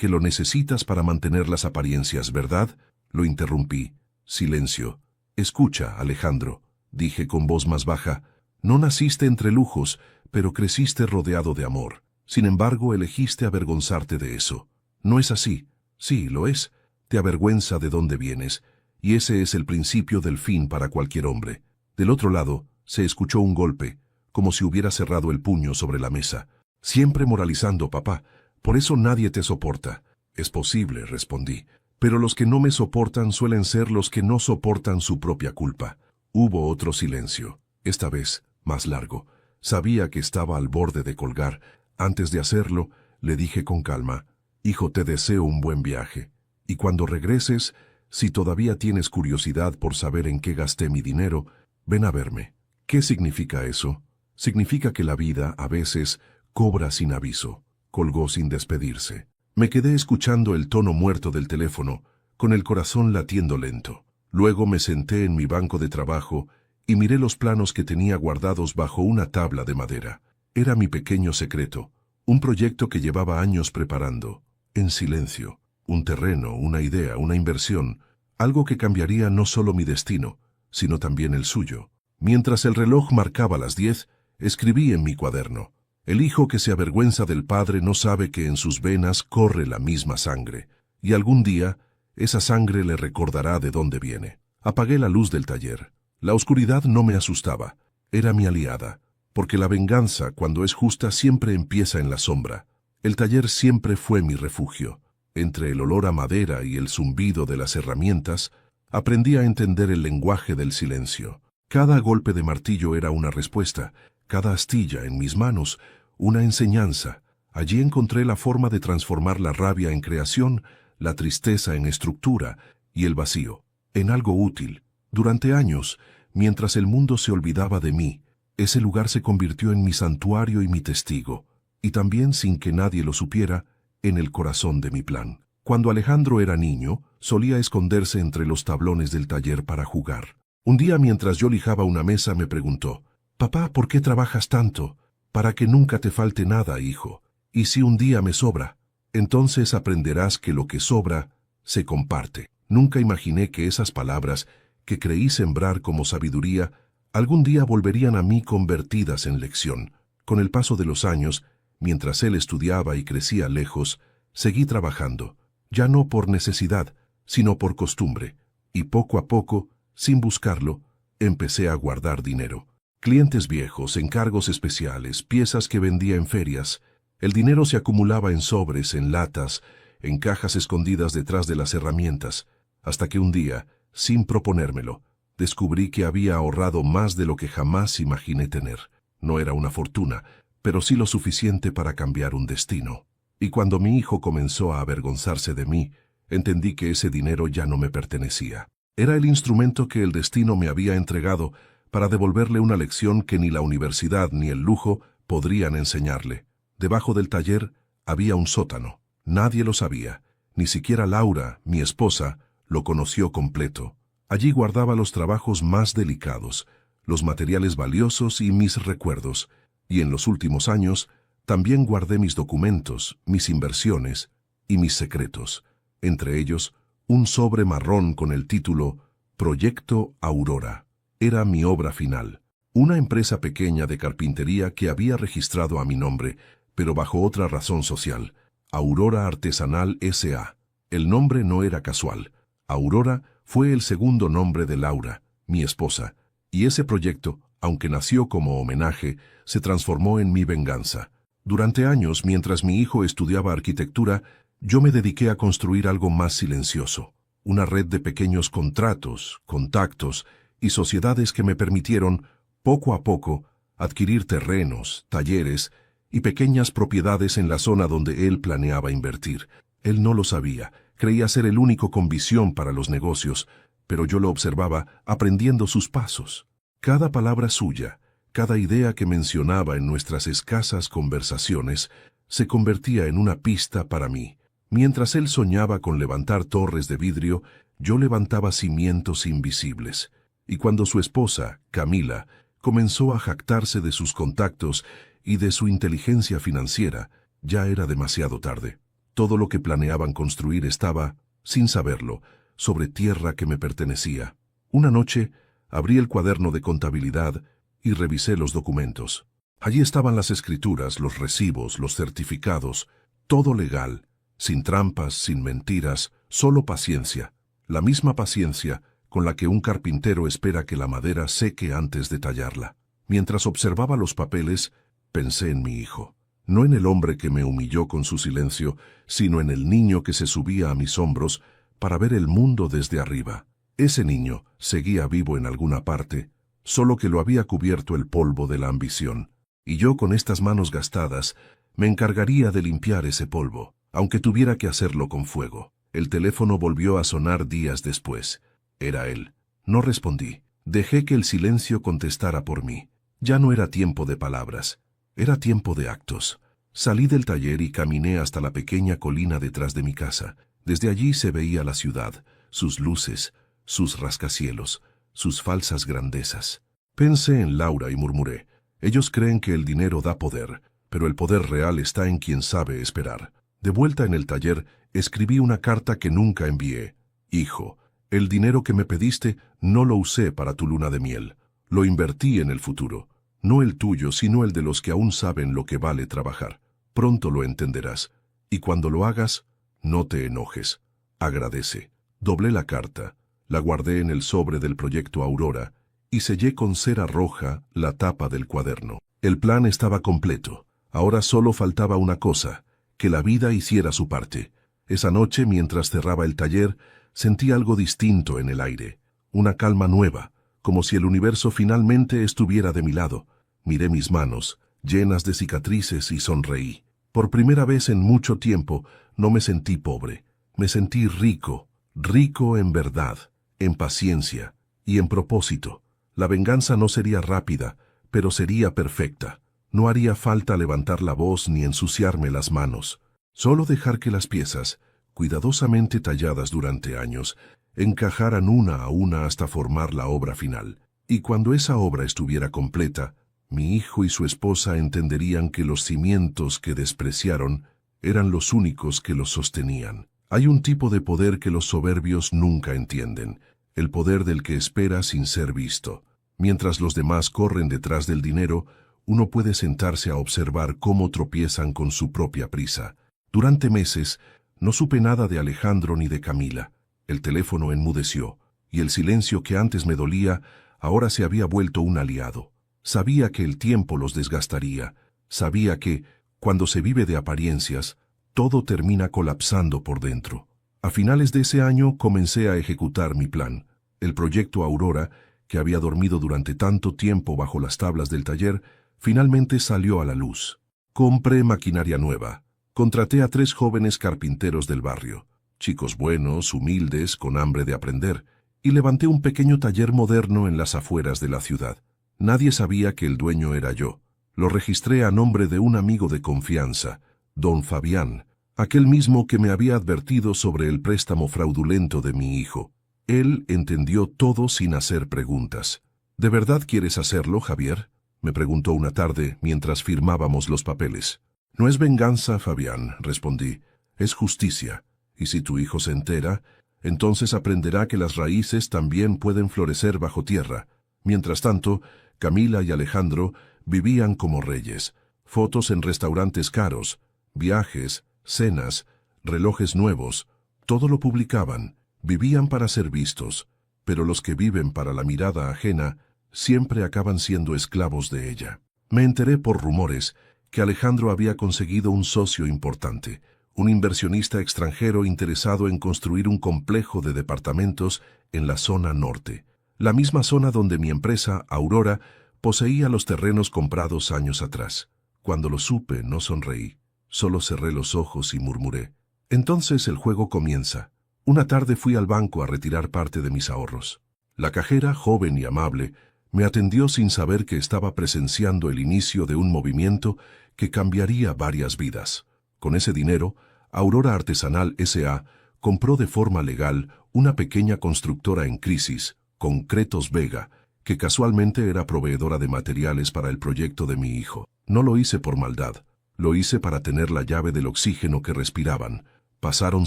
lo necesitas para mantener las apariencias, ¿verdad? Lo interrumpí. Silencio. Escucha, Alejandro, dije con voz más baja. No naciste entre lujos, pero creciste rodeado de amor. Sin embargo, elegiste avergonzarte de eso. ¿No es así? Sí, lo es. Te avergüenza de dónde vienes, y ese es el principio del fin para cualquier hombre. Del otro lado, se escuchó un golpe, como si hubiera cerrado el puño sobre la mesa. Siempre moralizando, papá. Por eso nadie te soporta. Es posible, respondí. Pero los que no me soportan suelen ser los que no soportan su propia culpa. Hubo otro silencio, esta vez más largo. Sabía que estaba al borde de colgar. Antes de hacerlo, le dije con calma, hijo, te deseo un buen viaje. Y cuando regreses, si todavía tienes curiosidad por saber en qué gasté mi dinero, ven a verme. ¿Qué significa eso? Significa que la vida, a veces, cobra sin aviso. Colgó sin despedirse. Me quedé escuchando el tono muerto del teléfono, con el corazón latiendo lento. Luego me senté en mi banco de trabajo y miré los planos que tenía guardados bajo una tabla de madera. Era mi pequeño secreto, un proyecto que llevaba años preparando, en silencio. Un terreno, una idea, una inversión, algo que cambiaría no solo mi destino, sino también el suyo. Mientras el reloj marcaba las 10, escribí en mi cuaderno: el hijo que se avergüenza del padre no sabe que en sus venas corre la misma sangre. y algún día esa sangre le recordará de dónde viene. Apagué la luz del taller. La oscuridad no me asustaba, era mi aliada, porque la venganza, cuando es justa, siempre empieza en la sombra. El taller siempre fue mi refugio. Entre el olor a madera y el zumbido de las herramientas, aprendí a entender el lenguaje del silencio. Cada golpe de martillo era una respuesta, cada astilla en mis manos, una enseñanza. Allí encontré la forma de transformar la rabia en creación, la tristeza en estructura y el vacío en algo útil. Durante años, mientras el mundo se olvidaba de mí, ese lugar se convirtió en mi santuario y mi testigo, y también, sin que nadie lo supiera, en el corazón de mi plan. Cuando Alejandro era niño, solía esconderse entre los tablones del taller para jugar. Un día, mientras yo lijaba una mesa, me preguntó: «Papá, ¿por qué trabajas tanto? Para que nunca te falte nada, hijo. Y si un día me sobra, entonces aprenderás que lo que sobra se comparte». Nunca imaginé que esas palabras, que creí sembrar como sabiduría, algún día volverían a mí convertidas en lección. Con el paso de los años, mientras él estudiaba y crecía lejos, seguí trabajando, ya no por necesidad, sino por costumbre, y poco a poco, sin buscarlo, empecé a guardar dinero. Clientes viejos, encargos especiales, piezas que vendía en ferias. El dinero se acumulaba en sobres, en latas, en cajas escondidas detrás de las herramientas, hasta que un día, sin proponérmelo, descubrí que había ahorrado más de lo que jamás imaginé tener. No era una fortuna, pero sí lo suficiente para cambiar un destino. Y cuando mi hijo comenzó a avergonzarse de mí, entendí que ese dinero ya no me pertenecía. Era el instrumento que el destino me había entregado para devolverle una lección que ni la universidad ni el lujo podrían enseñarle. Debajo del taller había un sótano. Nadie lo sabía, ni siquiera Laura, mi esposa, lo conoció completo. Allí guardaba los trabajos más delicados, los materiales valiosos y mis recuerdos, y en los últimos años también guardé mis documentos, mis inversiones y mis secretos, entre ellos un sobre marrón con el título Proyecto Aurora. Era mi obra final, una empresa pequeña de carpintería que había registrado a mi nombre, pero bajo otra razón social, Aurora Artesanal S.A. El nombre no era casual. Aurora fue el segundo nombre de Laura, mi esposa, y ese proyecto, aunque nació como homenaje, se transformó en mi venganza. Durante años, mientras mi hijo estudiaba arquitectura, yo me dediqué a construir algo más silencioso, una red de pequeños contratos, contactos y sociedades que me permitieron, poco a poco, adquirir terrenos, talleres y pequeñas propiedades en la zona donde él planeaba invertir. Él no lo sabía. Creía ser el único con visión para los negocios, pero yo lo observaba aprendiendo sus pasos. Cada palabra suya, cada idea que mencionaba en nuestras escasas conversaciones, se convertía en una pista para mí. Mientras él soñaba con levantar torres de vidrio, yo levantaba cimientos invisibles. Y cuando su esposa, Camila, comenzó a jactarse de sus contactos y de su inteligencia financiera, ya era demasiado tarde. Todo lo que planeaban construir estaba, sin saberlo, sobre tierra que me pertenecía. Una noche, abrí el cuaderno de contabilidad y revisé los documentos. Allí estaban las escrituras, los recibos, los certificados, todo legal, sin trampas, sin mentiras, solo paciencia. La misma paciencia con la que un carpintero espera que la madera seque antes de tallarla. Mientras observaba los papeles, pensé en mi hijo. No en el hombre que me humilló con su silencio, sino en el niño que se subía a mis hombros para ver el mundo desde arriba. Ese niño seguía vivo en alguna parte, solo que lo había cubierto el polvo de la ambición. Y yo, con estas manos gastadas, me encargaría de limpiar ese polvo, aunque tuviera que hacerlo con fuego. El teléfono volvió a sonar días después. Era él. No respondí. Dejé que el silencio contestara por mí. Ya no era tiempo de palabras. Era tiempo de actos. Salí del taller y caminé hasta la pequeña colina detrás de mi casa. Desde allí se veía la ciudad, sus luces, sus rascacielos, sus falsas grandezas. Pensé en Laura y murmuré: ellos creen que el dinero da poder, pero el poder real está en quien sabe esperar. De vuelta en el taller, escribí una carta que nunca envié. Hijo, el dinero que me pediste no lo usé para tu luna de miel. Lo invertí en el futuro. No el tuyo, sino el de los que aún saben lo que vale trabajar. Pronto lo entenderás. Y cuando lo hagas, no te enojes. Agradece. Doblé la carta, la guardé en el sobre del proyecto Aurora y sellé con cera roja la tapa del cuaderno. El plan estaba completo. Ahora solo faltaba una cosa, que la vida hiciera su parte. Esa noche, mientras cerraba el taller, sentí algo distinto en el aire, una calma nueva, como si el universo finalmente estuviera de mi lado. Miré mis manos, llenas de cicatrices, y sonreí. Por primera vez en mucho tiempo no me sentí pobre, me sentí rico, rico en verdad, en paciencia y en propósito. La venganza no sería rápida, pero sería perfecta. No haría falta levantar la voz ni ensuciarme las manos. Solo dejar que las piezas, cuidadosamente talladas durante años, encajaran una a una hasta formar la obra final. Y cuando esa obra estuviera completa, mi hijo y su esposa entenderían que los cimientos que despreciaron eran los únicos que los sostenían. Hay un tipo de poder que los soberbios nunca entienden, el poder del que espera sin ser visto. Mientras los demás corren detrás del dinero, uno puede sentarse a observar cómo tropiezan con su propia prisa. Durante meses, no supe nada de Alejandro ni de Camila. El teléfono enmudeció, y el silencio que antes me dolía, ahora se había vuelto un aliado. Sabía que el tiempo los desgastaría. Sabía que, cuando se vive de apariencias, todo termina colapsando por dentro. A finales de ese año comencé a ejecutar mi plan. El proyecto Aurora, que había dormido durante tanto tiempo bajo las tablas del taller, finalmente salió a la luz. Compré maquinaria nueva. Contraté a 3 jóvenes carpinteros del barrio, chicos buenos, humildes, con hambre de aprender, y levanté un pequeño taller moderno en las afueras de la ciudad. Nadie sabía que el dueño era yo. Lo registré a nombre de un amigo de confianza, don Fabián, aquel mismo que me había advertido sobre el préstamo fraudulento de mi hijo. Él entendió todo sin hacer preguntas. ¿De verdad quieres hacerlo, Javier?, me preguntó una tarde mientras firmábamos los papeles. No es venganza, Fabián, respondí. Es justicia. Y si tu hijo se entera, entonces aprenderá que las raíces también pueden florecer bajo tierra. Mientras tanto, Camila y Alejandro vivían como reyes. Fotos en restaurantes caros, viajes, cenas, relojes nuevos, todo lo publicaban. Vivían para ser vistos, pero los que viven para la mirada ajena siempre acaban siendo esclavos de ella. Me enteré por rumores que Alejandro había conseguido un socio importante, un inversionista extranjero interesado en construir un complejo de departamentos en la zona norte, la misma zona donde mi empresa, Aurora, poseía los terrenos comprados años atrás. Cuando lo supe, no sonreí, solo cerré los ojos y murmuré. Entonces el juego comienza. Una tarde fui al banco a retirar parte de mis ahorros. La cajera, joven y amable, me atendió sin saber que estaba presenciando el inicio de un movimiento que cambiaría varias vidas. Con ese dinero, Aurora Artesanal S.A. compró de forma legal una pequeña constructora en crisis, Concretos Vega, que casualmente era proveedora de materiales para el proyecto de mi hijo. No lo hice por maldad, lo hice para tener la llave del oxígeno que respiraban. Pasaron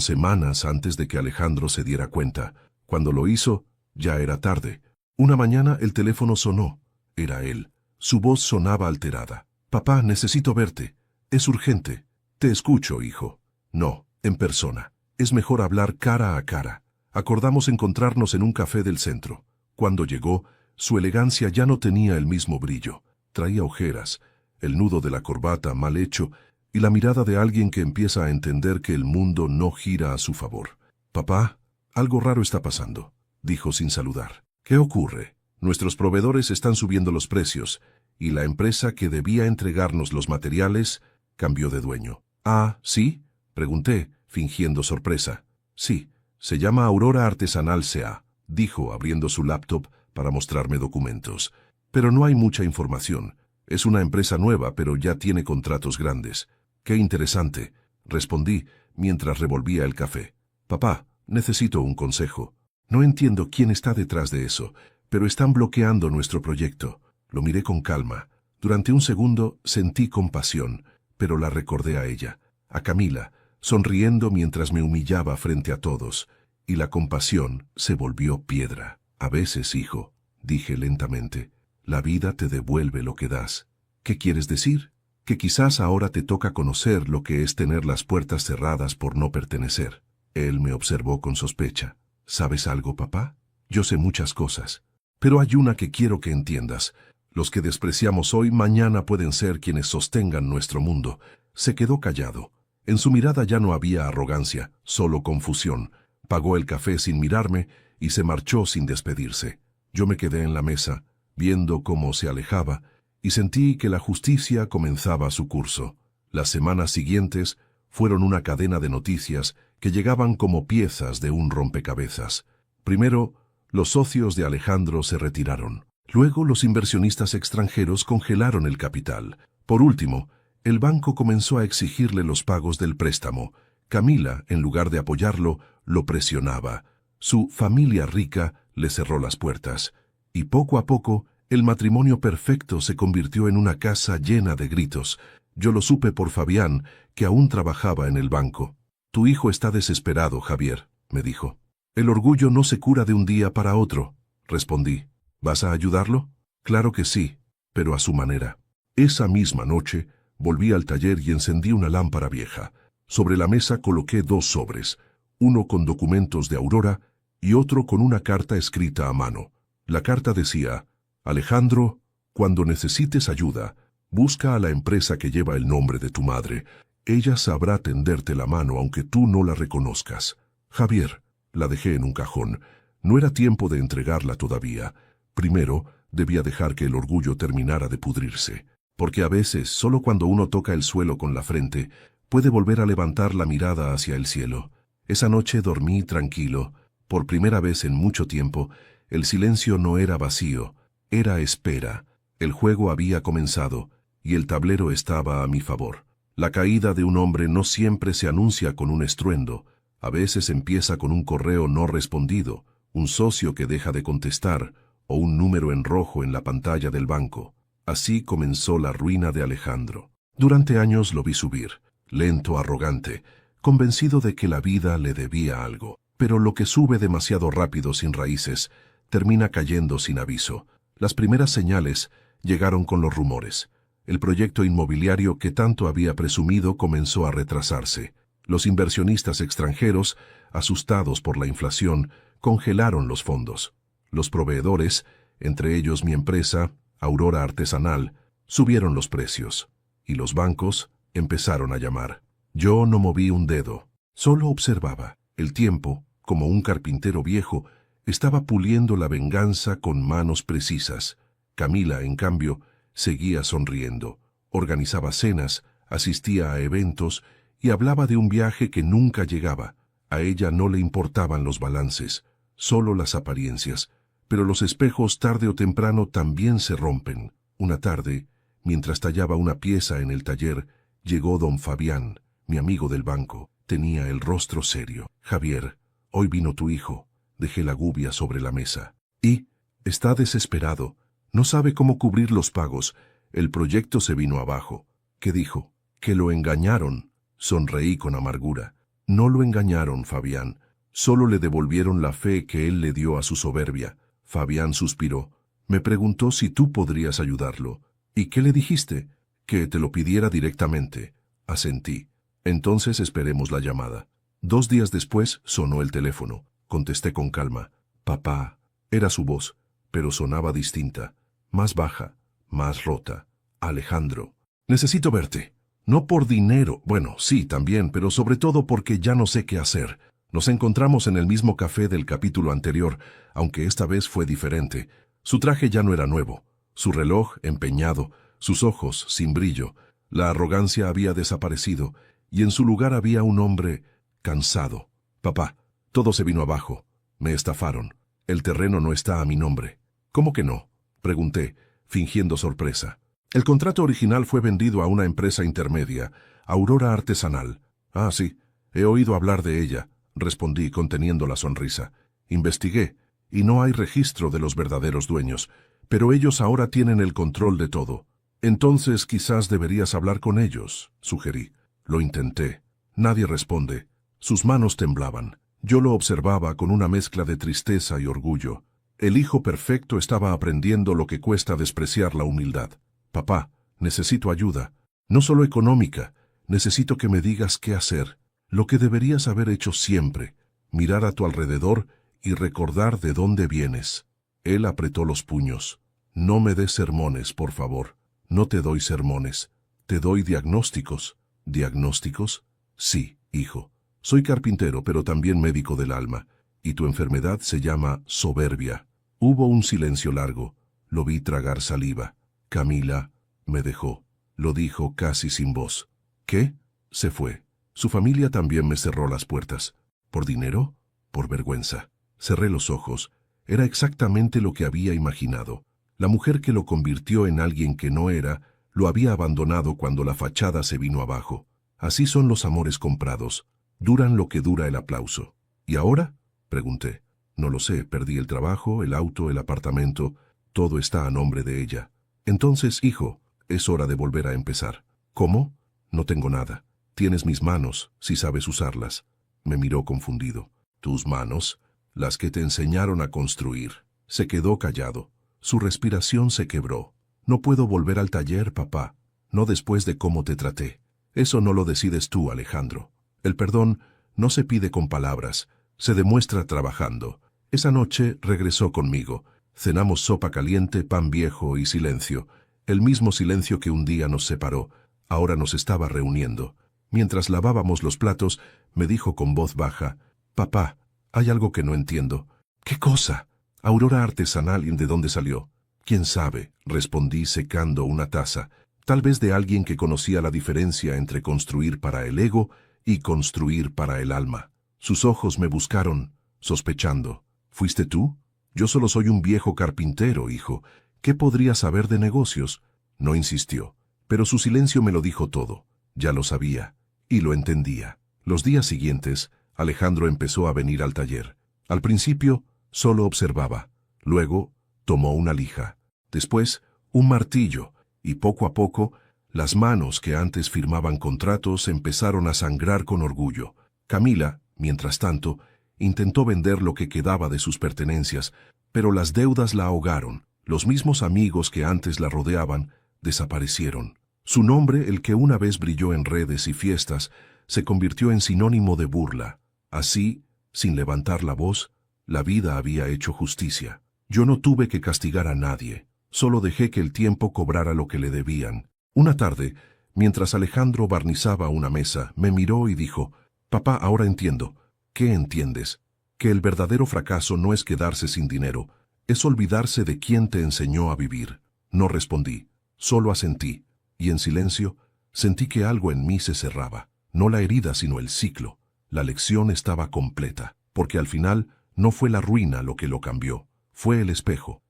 semanas antes de que Alejandro se diera cuenta. Cuando lo hizo, ya era tarde. Una mañana el teléfono sonó. Era él. Su voz sonaba alterada. «Papá, necesito verte. Es urgente». «Te escucho, hijo». «No, en persona. Es mejor hablar cara a cara». Acordamos encontrarnos en un café del centro. Cuando llegó, su elegancia ya no tenía el mismo brillo. Traía ojeras, el nudo de la corbata mal hecho y la mirada de alguien que empieza a entender que el mundo no gira a su favor. «Papá, algo raro está pasando», dijo sin saludar. «¿Qué ocurre?» «Nuestros proveedores están subiendo los precios, y la empresa que debía entregarnos los materiales cambió de dueño». «Ah, ¿sí?», pregunté, fingiendo sorpresa. «Sí, se llama Aurora Artesanal S.A., dijo, abriendo su laptop para mostrarme documentos. «Pero no hay mucha información. Es una empresa nueva, pero ya tiene contratos grandes». «Qué interesante», respondí mientras revolvía el café. «Papá, necesito un consejo. No entiendo quién está detrás de eso, pero están bloqueando nuestro proyecto». Lo miré con calma. Durante un segundo sentí compasión, pero la recordé a ella, a Camila, sonriendo mientras me humillaba frente a todos, y la compasión se volvió piedra. «A veces, hijo», dije lentamente, «la vida te devuelve lo que das». «¿Qué quieres decir?» «Que quizás ahora te toca conocer lo que es tener las puertas cerradas por no pertenecer». Él me observó con sospecha. ¿Sabes algo, papá? Yo sé muchas cosas. Pero hay una que quiero que entiendas. Los que despreciamos hoy, mañana pueden ser quienes sostengan nuestro mundo. Se quedó callado. En su mirada ya no había arrogancia, solo confusión. Pagó el café sin mirarme y se marchó sin despedirse. Yo me quedé en la mesa, viendo cómo se alejaba, y sentí que la justicia comenzaba su curso. Las semanas siguientes fueron una cadena de noticias que llegaban como piezas de un rompecabezas. Primero, los socios de Alejandro se retiraron. Luego, los inversionistas extranjeros congelaron el capital. Por último, el banco comenzó a exigirle los pagos del préstamo. Camila, en lugar de apoyarlo, lo presionaba. Su familia rica le cerró las puertas. Y poco a poco, el matrimonio perfecto se convirtió en una casa llena de gritos. Yo lo supe por Fabián, que aún trabajaba en el banco. «Tu hijo está desesperado, Javier», me dijo. «El orgullo no se cura de un día para otro», respondí. «¿Vas a ayudarlo?» «Claro que sí, pero a su manera». Esa misma noche, volví al taller y encendí una lámpara vieja. Sobre la mesa coloqué 2 sobres, uno con documentos de Aurora y otro con una carta escrita a mano. La carta decía: «Alejandro, cuando necesites ayuda, busca a la empresa que lleva el nombre de tu madre. Ella sabrá tenderte la mano aunque tú no la reconozcas. Javier». La dejé en un cajón. No era tiempo de entregarla todavía. Primero, debía dejar que el orgullo terminara de pudrirse. Porque a veces, solo cuando uno toca el suelo con la frente, puede volver a levantar la mirada hacia el cielo. Esa noche dormí tranquilo. Por primera vez en mucho tiempo, el silencio no era vacío, era espera. El juego había comenzado, y el tablero estaba a mi favor. La caída de un hombre no siempre se anuncia con un estruendo. A veces empieza con un correo no respondido, un socio que deja de contestar, o un número en rojo en la pantalla del banco. Así comenzó la ruina de Alejandro. Durante años lo vi subir, lento, arrogante, convencido de que la vida le debía algo. Pero lo que sube demasiado rápido sin raíces, termina cayendo sin aviso. Las primeras señales llegaron con los rumores. El proyecto inmobiliario que tanto había presumido comenzó a retrasarse. Los inversionistas extranjeros, asustados por la inflación, congelaron los fondos. Los proveedores, entre ellos mi empresa, Aurora Artesanal, subieron los precios. Y los bancos empezaron a llamar. Yo no moví un dedo, solo observaba. El tiempo, como un carpintero viejo, estaba puliendo la venganza con manos precisas. Camila, en cambio, seguía sonriendo. Organizaba cenas, asistía a eventos y hablaba de un viaje que nunca llegaba. A ella no le importaban los balances, solo las apariencias. Pero los espejos tarde o temprano también se rompen. Una tarde, mientras tallaba una pieza en el taller, llegó don Fabián, mi amigo del banco. Tenía el rostro serio. «Javier, hoy vino tu hijo». Dejé la gubia sobre la mesa. «Y está desesperado. No sabe cómo cubrir los pagos. El proyecto se vino abajo». «¿Qué dijo?» «Que lo engañaron». Sonreí con amargura. «No lo engañaron, Fabián. Solo le devolvieron la fe que él le dio a su soberbia». Fabián suspiró. Me preguntó si tú podrías ayudarlo. «¿Y qué le dijiste?» «Que te lo pidiera directamente». Asentí. «Entonces esperemos la llamada». 2 días después sonó el teléfono. Contesté con calma. «Papá». Era su voz, pero sonaba distinta, más baja, más rota. «Alejandro, necesito verte. No por dinero, bueno, sí, también, pero sobre todo porque ya no sé qué hacer». Nos encontramos en el mismo café del capítulo anterior, aunque esta vez fue diferente. Su traje ya no era nuevo, su reloj empeñado, sus ojos sin brillo. La arrogancia había desaparecido, y en su lugar había un hombre cansado. «Papá, todo se vino abajo. Me estafaron. El terreno no está a mi nombre». «¿Cómo que no?», pregunté, fingiendo sorpresa. «El contrato original fue vendido a una empresa intermedia, Aurora Artesanal». «Ah, sí, he oído hablar de ella», respondí conteniendo la sonrisa. «Investigué, y no hay registro de los verdaderos dueños, pero ellos ahora tienen el control de todo». «Entonces quizás deberías hablar con ellos», sugerí. Lo intenté. Nadie responde. Sus manos temblaban. Yo lo observaba con una mezcla de tristeza y orgullo. El hijo perfecto estaba aprendiendo lo que cuesta despreciar la humildad. «Papá, necesito ayuda. No solo económica. Necesito que me digas qué hacer». Lo que deberías haber hecho siempre, mirar a tu alrededor y recordar de dónde vienes. Él apretó los puños. No me des sermones, por favor. No te doy sermones. Te doy diagnósticos. ¿Diagnósticos? Sí, hijo. Soy carpintero, pero también médico del alma. Y tu enfermedad se llama soberbia. Hubo un silencio largo. Lo vi tragar saliva. Camila me dejó. Lo dijo casi sin voz. ¿Qué? Se fue. Su familia también me cerró las puertas. ¿Por dinero? Por vergüenza. Cerré los ojos. Era exactamente lo que había imaginado. La mujer que lo convirtió en alguien que no era, lo había abandonado cuando la fachada se vino abajo. Así son los amores comprados. Duran lo que dura el aplauso. ¿Y ahora? Pregunté. No lo sé, perdí el trabajo, el auto, el apartamento. Todo está a nombre de ella. Entonces, hijo, es hora de volver a empezar. ¿Cómo? No tengo nada. Tienes mis manos, si sabes usarlas. Me miró confundido. ¿Tus manos? Las que te enseñaron a construir. Se quedó callado. Su respiración se quebró. No puedo volver al taller, papá. No después de cómo te traté. Eso no lo decides tú, Alejandro. El perdón no se pide con palabras, se demuestra trabajando. Esa noche regresó conmigo. Cenamos sopa caliente, pan viejo y silencio. El mismo silencio que un día nos separó. Ahora nos estaba reuniendo. Mientras lavábamos los platos, me dijo con voz baja, «Papá, hay algo que no entiendo». «¿Qué cosa?» «Aurora Artesanal, ¿de dónde salió?» «¿Quién sabe?», respondí secando una taza. Tal vez de alguien que conocía la diferencia entre construir para el ego y construir para el alma. Sus ojos me buscaron, sospechando. «¿Fuiste tú?» «Yo solo soy un viejo carpintero, hijo. ¿Qué podría saber de negocios?» No insistió, pero su silencio me lo dijo todo. Ya lo sabía, y lo entendía. Los días siguientes, Alejandro empezó a venir al taller. Al principio, solo observaba. Luego, tomó una lija. Después, un martillo, y poco a poco, las manos que antes firmaban contratos empezaron a sangrar con orgullo. Camila, mientras tanto, intentó vender lo que quedaba de sus pertenencias, pero las deudas la ahogaron. Los mismos amigos que antes la rodeaban desaparecieron. Su nombre, el que una vez brilló en redes y fiestas, se convirtió en sinónimo de burla. Así, sin levantar la voz, la vida había hecho justicia. Yo no tuve que castigar a nadie, solo dejé que el tiempo cobrara lo que le debían. Una tarde, mientras Alejandro barnizaba una mesa, me miró y dijo, «Papá, ahora entiendo». «¿Qué entiendes?» «Que el verdadero fracaso no es quedarse sin dinero, es olvidarse de quién te enseñó a vivir». No respondí, solo asentí, y en silencio sentí que algo en mí se cerraba. No la herida, sino el ciclo. La lección estaba completa, porque al final no fue la ruina lo que lo cambió, fue el espejo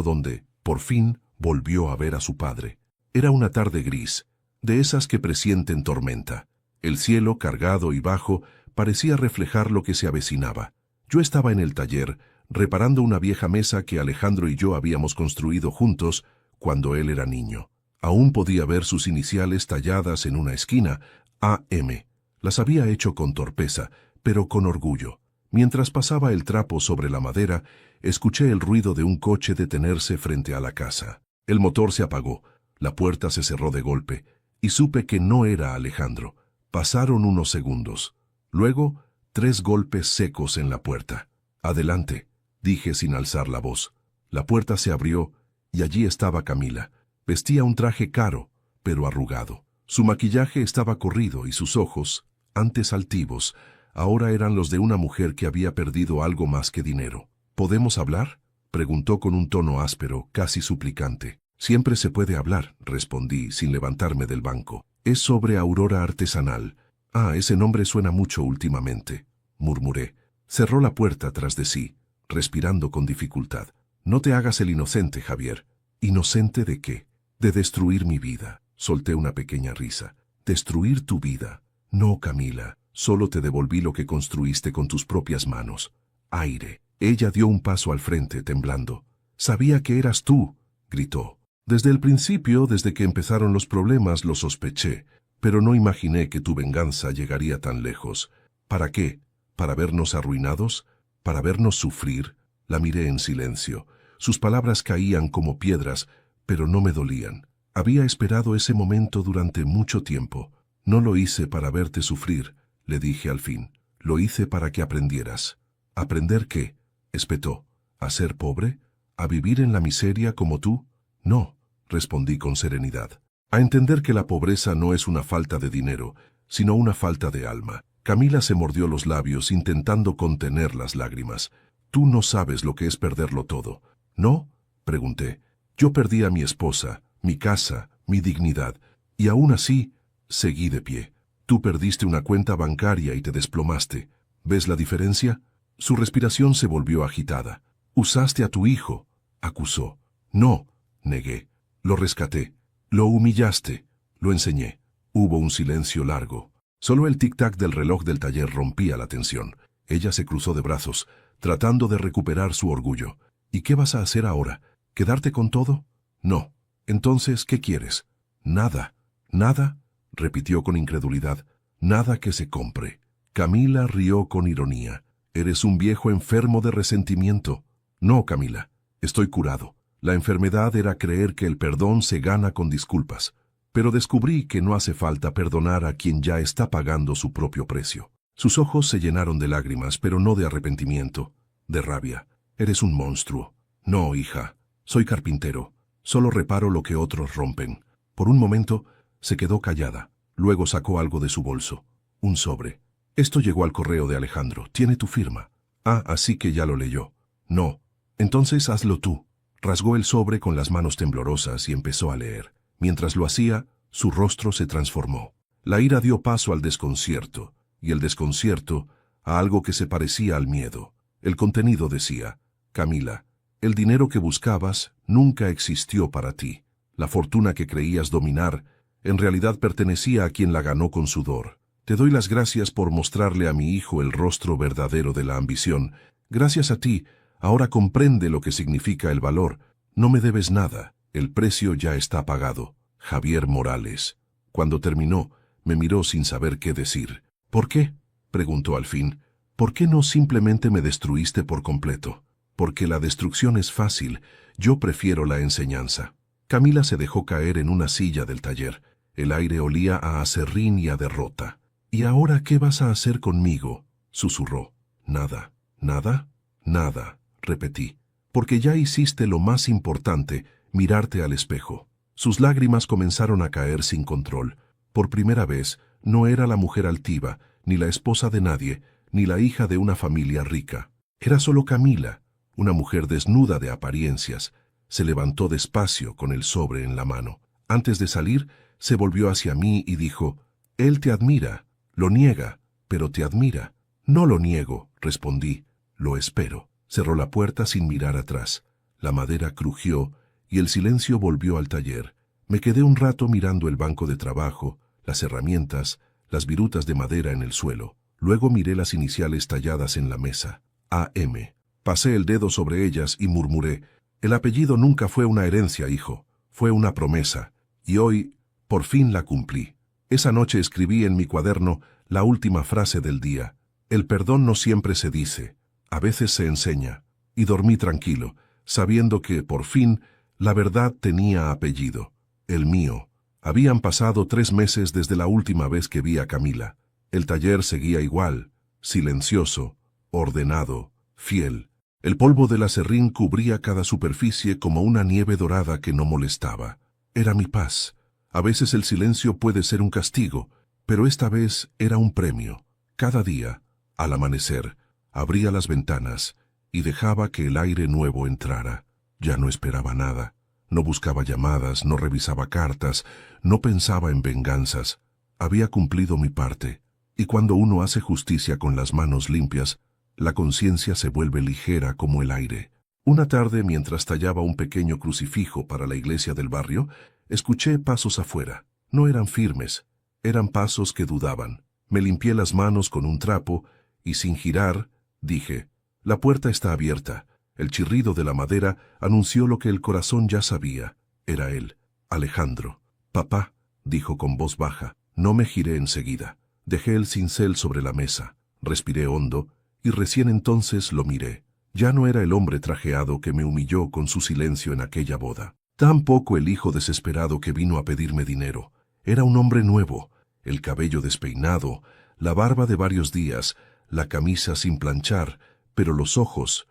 donde, por fin, volvió a ver a su padre. Era una tarde gris, de esas que presienten tormenta. El cielo, cargado y bajo, parecía reflejar lo que se avecinaba. Yo estaba en el taller, reparando una vieja mesa que Alejandro y yo habíamos construido juntos cuando él era niño. Aún podía ver sus iniciales talladas en una esquina, AM. Las había hecho con torpeza, pero con orgullo. Mientras pasaba el trapo sobre la madera, escuché el ruido de un coche detenerse frente a la casa. El motor se apagó, la puerta se cerró de golpe, y supe que no era Alejandro. Pasaron unos segundos. Luego, 3 golpes secos en la puerta. «Adelante», dije sin alzar la voz. La puerta se abrió, y allí estaba Camila. Vestía un traje caro, pero arrugado. Su maquillaje estaba corrido y sus ojos, antes altivos, ahora eran los de una mujer que había perdido algo más que dinero. «¿Podemos hablar?», preguntó con un tono áspero, casi suplicante. «Siempre se puede hablar», respondí, sin levantarme del banco. «Es sobre Aurora Artesanal». «Ah, ese nombre suena mucho últimamente», murmuré. Cerró la puerta tras de sí, respirando con dificultad. «No te hagas el inocente, Javier». «¿Inocente de qué?» «De destruir mi vida». Solté una pequeña risa. «¿Destruir tu vida?» «No, Camila, solo te devolví lo que construiste con tus propias manos». «Aire». Ella dio un paso al frente, temblando. «Sabía que eras tú», gritó. «Desde el principio, desde que empezaron los problemas, lo sospeché, pero no imaginé que tu venganza llegaría tan lejos. ¿Para qué? ¿Para vernos arruinados? ¿Para vernos sufrir?» La miré en silencio. Sus palabras caían como piedras, pero no me dolían. Había esperado ese momento durante mucho tiempo. «No lo hice para verte sufrir», le dije al fin. Lo hice para que aprendieras. ¿Aprender qué?, espetó. ¿A ser pobre? ¿A vivir en la miseria como tú? No, respondí con serenidad. A entender que la pobreza no es una falta de dinero, sino una falta de alma. Camila se mordió los labios intentando contener las lágrimas. Tú no sabes lo que es perderlo todo. ¿No?, pregunté. Yo perdí a mi esposa, mi casa, mi dignidad, y aún así, seguí de pie. Tú perdiste una cuenta bancaria y te desplomaste. ¿Ves la diferencia? Su respiración se volvió agitada. Usaste a tu hijo, acusó. No, negué. Lo rescaté. Lo humillaste. Lo enseñé. Hubo un silencio largo. Solo el tic-tac del reloj del taller rompía la tensión. Ella se cruzó de brazos, tratando de recuperar su orgullo. ¿Y qué vas a hacer ahora? ¿Quedarte con todo? No. Entonces, ¿qué quieres? Nada. ¿Nada?, repitió con incredulidad. Nada que se compre. Camila rió con ironía. Eres un viejo enfermo de resentimiento. No, Camila. Estoy curado. La enfermedad era creer que el perdón se gana con disculpas. Pero descubrí que no hace falta perdonar a quien ya está pagando su propio precio. Sus ojos se llenaron de lágrimas, pero no de arrepentimiento, de rabia. Eres un monstruo. No, hija. Soy carpintero. Solo reparo lo que otros rompen. Por un momento, se quedó callada. Luego sacó algo de su bolso. Un sobre. Esto llegó al correo de Alejandro. Tiene tu firma. Ah, así que ya lo leyó. No. Entonces hazlo tú. Rasgó el sobre con las manos temblorosas y empezó a leer. Mientras lo hacía, su rostro se transformó. La ira dio paso al desconcierto, y el desconcierto a algo que se parecía al miedo. El contenido decía: Camila, el dinero que buscabas nunca existió para ti. La fortuna que creías dominar en realidad pertenecía a quien la ganó con sudor. Te doy las gracias por mostrarle a mi hijo el rostro verdadero de la ambición. Gracias a ti, ahora comprende lo que significa el valor. No me debes nada. El precio ya está pagado. Javier Morales. Cuando terminó, me miró sin saber qué decir. ¿Por qué?, preguntó al fin. ¿Por qué no simplemente me destruiste por completo? Porque la destrucción es fácil. Yo prefiero la enseñanza. Camila se dejó caer en una silla del taller. El aire olía a aserrín y a derrota. ¿Y ahora qué vas a hacer conmigo?, susurró. Nada. ¿Nada? Nada, repetí. Porque ya hiciste lo más importante, mirarte al espejo. Sus lágrimas comenzaron a caer sin control. Por primera vez, no era la mujer altiva, ni la esposa de nadie, ni la hija de una familia rica. Era solo Camila, una mujer desnuda de apariencias. Se levantó despacio con el sobre en la mano. Antes de salir, se volvió hacia mí y dijo: «Él te admira. Lo niega, pero te admira». «No lo niego», respondí. «Lo espero». Cerró la puerta sin mirar atrás. La madera crujió y el silencio volvió al taller. Me quedé un rato mirando el banco de trabajo, las herramientas, las virutas de madera en el suelo. Luego miré las iniciales talladas en la mesa. A.M. Pasé el dedo sobre ellas y murmuré: «El apellido nunca fue una herencia, hijo. Fue una promesa. Y hoy, por fin la cumplí». Esa noche escribí en mi cuaderno la última frase del día. El perdón no siempre se dice, a veces se enseña. Y dormí tranquilo, sabiendo que, por fin, la verdad tenía apellido. El mío. Habían pasado 3 meses desde la última vez que vi a Camila. El taller seguía igual, silencioso, ordenado, fiel. El polvo del aserrín cubría cada superficie como una nieve dorada que no molestaba. Era mi paz. A veces el silencio puede ser un castigo, pero esta vez era un premio. Cada día, al amanecer, abría las ventanas y dejaba que el aire nuevo entrara. Ya no esperaba nada. No buscaba llamadas, no revisaba cartas, no pensaba en venganzas. Había cumplido mi parte. Y cuando uno hace justicia con las manos limpias, la conciencia se vuelve ligera como el aire. Una tarde, mientras tallaba un pequeño crucifijo para la iglesia del barrio, escuché pasos afuera. No eran firmes, eran pasos que dudaban. Me limpié las manos con un trapo y, sin girar, dije: «La puerta está abierta». El chirrido de la madera anunció lo que el corazón ya sabía. Era él, Alejandro. «Papá», dijo con voz baja. No me giré enseguida. Dejé el cincel sobre la mesa, respiré hondo y recién entonces lo miré. Ya no era el hombre trajeado que me humilló con su silencio en aquella boda. Tampoco el hijo desesperado que vino a pedirme dinero. Era un hombre nuevo, el cabello despeinado, la barba de varios días, la camisa sin planchar, pero los ojos